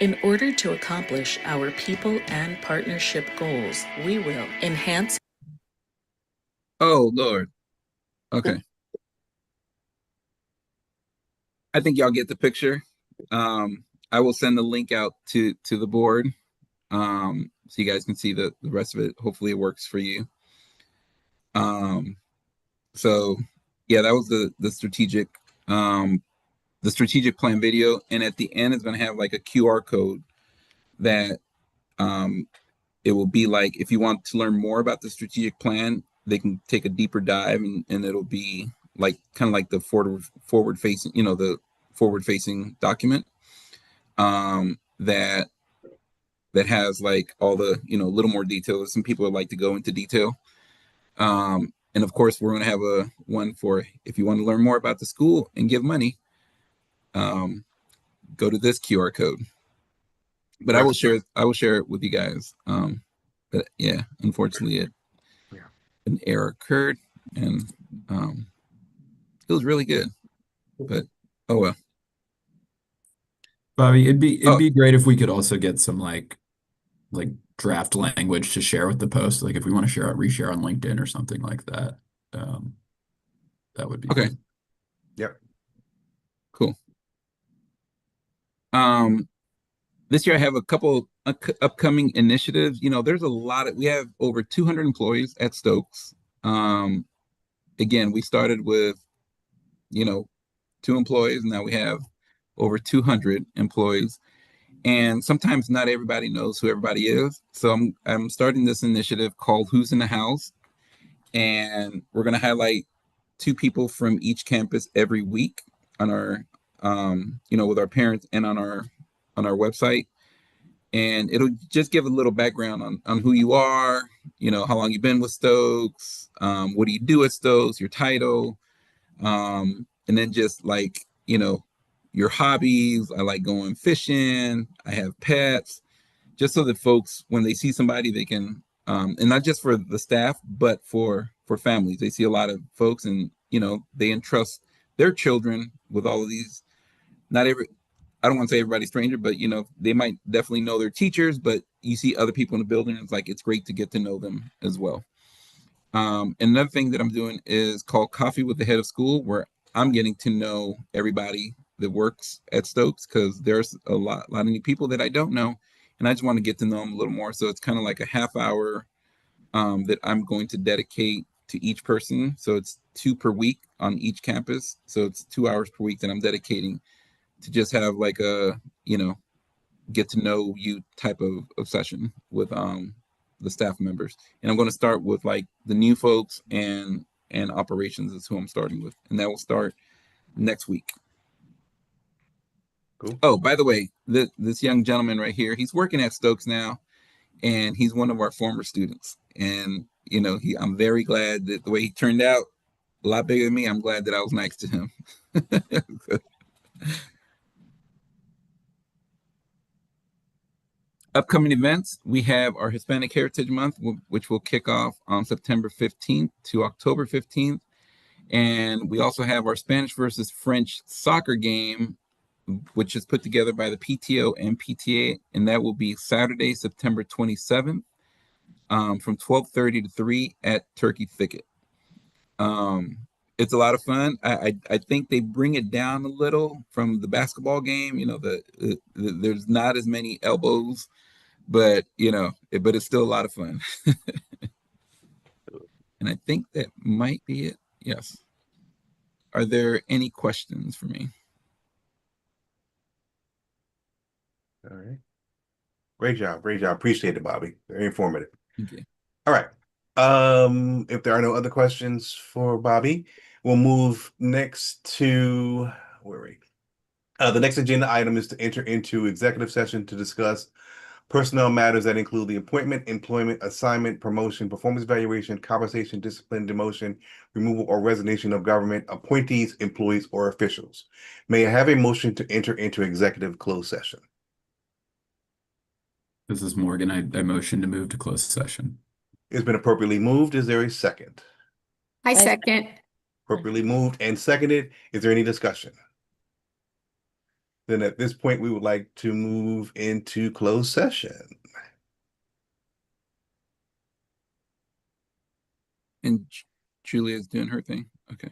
In order to accomplish our people and partnership goals, we will enhance. Oh, Lord. Okay. I think y'all get the picture. I will send the link out to the board, so you guys can see the rest of it. Hopefully it works for you. So yeah, that was the strategic plan video, and at the end it's going to have like a QR code that it will be like, if you want to learn more about the strategic plan, they can take a deeper dive, and it'll be like kind of like the forward facing, the forward facing document that has like all the, a little more detail. Some people would like to go into detail. And of course, we're going to have a one for if you want to learn more about the school and give money, go to this QR code. But I will share it with you guys. But yeah, unfortunately, an error occurred, and it was really good. But oh well. Bobby, it'd be great if we could also get some like draft language to share with the post. Like if we want to reshare on LinkedIn or something like that. That would be okay. good. Yep. Cool. This year I have a couple upcoming initiatives. There's we have over 200 employees at Stokes. Again, we started with, 2 employees, and now we have over 200 employees. And sometimes not everybody knows who everybody is. So I'm starting this initiative called Who's in the House? And we're going to highlight 2 people from each campus every week on our, with our parents and on our website. And it'll just give a little background on who you are, how long you've been with Stokes, what do you do at Stokes, your title, and then just like, your hobbies. I like going fishing. I have pets, just so that folks, when they see somebody, they can, and not just for the staff, but for families. They see a lot of folks, and they entrust their children with all of these. I don't want to say everybody's stranger, but they might definitely know their teachers, but you see other people in the building, and it's great to get to know them as well. Another thing that I'm doing is called Coffee with the Head of School, where I'm getting to know everybody that works at Stokes, because there's a lot of new people that I don't know, and I just want to get to know them a little more. So it's kind of like a half hour that I'm going to dedicate to each person. So it's 2 per week on each campus. So it's 2 hours per week that I'm dedicating to just have like a, get to know you type of session with the staff members. And I'm going to start with like the new folks, and operations is who I'm starting with. And that will start next week. Cool. Oh, by the way, this young gentleman right here, he's working at Stokes now, and he's one of our former students. And I'm very glad that the way he turned out, a lot bigger than me. I'm glad that I was next to him. Upcoming events, we have our Hispanic Heritage Month, which will kick off on September 15th to October 15th. And we also have our Spanish versus French soccer game, which is put together by the PTO and PTA, and that will be Saturday, September 27th, from 12:30 to 3 at Turkey Thicket. It's a lot of fun. I think they bring it down a little from the basketball game. There's not as many elbows, but but it's still a lot of fun. And I think that might be it. Yes. Are there any questions for me? All right. Great job. Great job. Appreciate it, Bobby. Very informative. Okay. All right. If there are no other questions for Bobby, we'll move next to where are we? The next agenda item is to enter into executive session to discuss personnel matters that include the appointment, employment, assignment, promotion, performance evaluation, compensation, discipline, demotion, removal, or resignation of government appointees, employees, or officials. May I have a motion to enter into executive closed session? This is Morgan. I motion to move to closed session. It's been appropriately moved. Is there a second? I second. Appropriately moved and seconded. Is there any discussion? Then at this point, we would like to move into closed session. And Julia's doing her thing. Okay.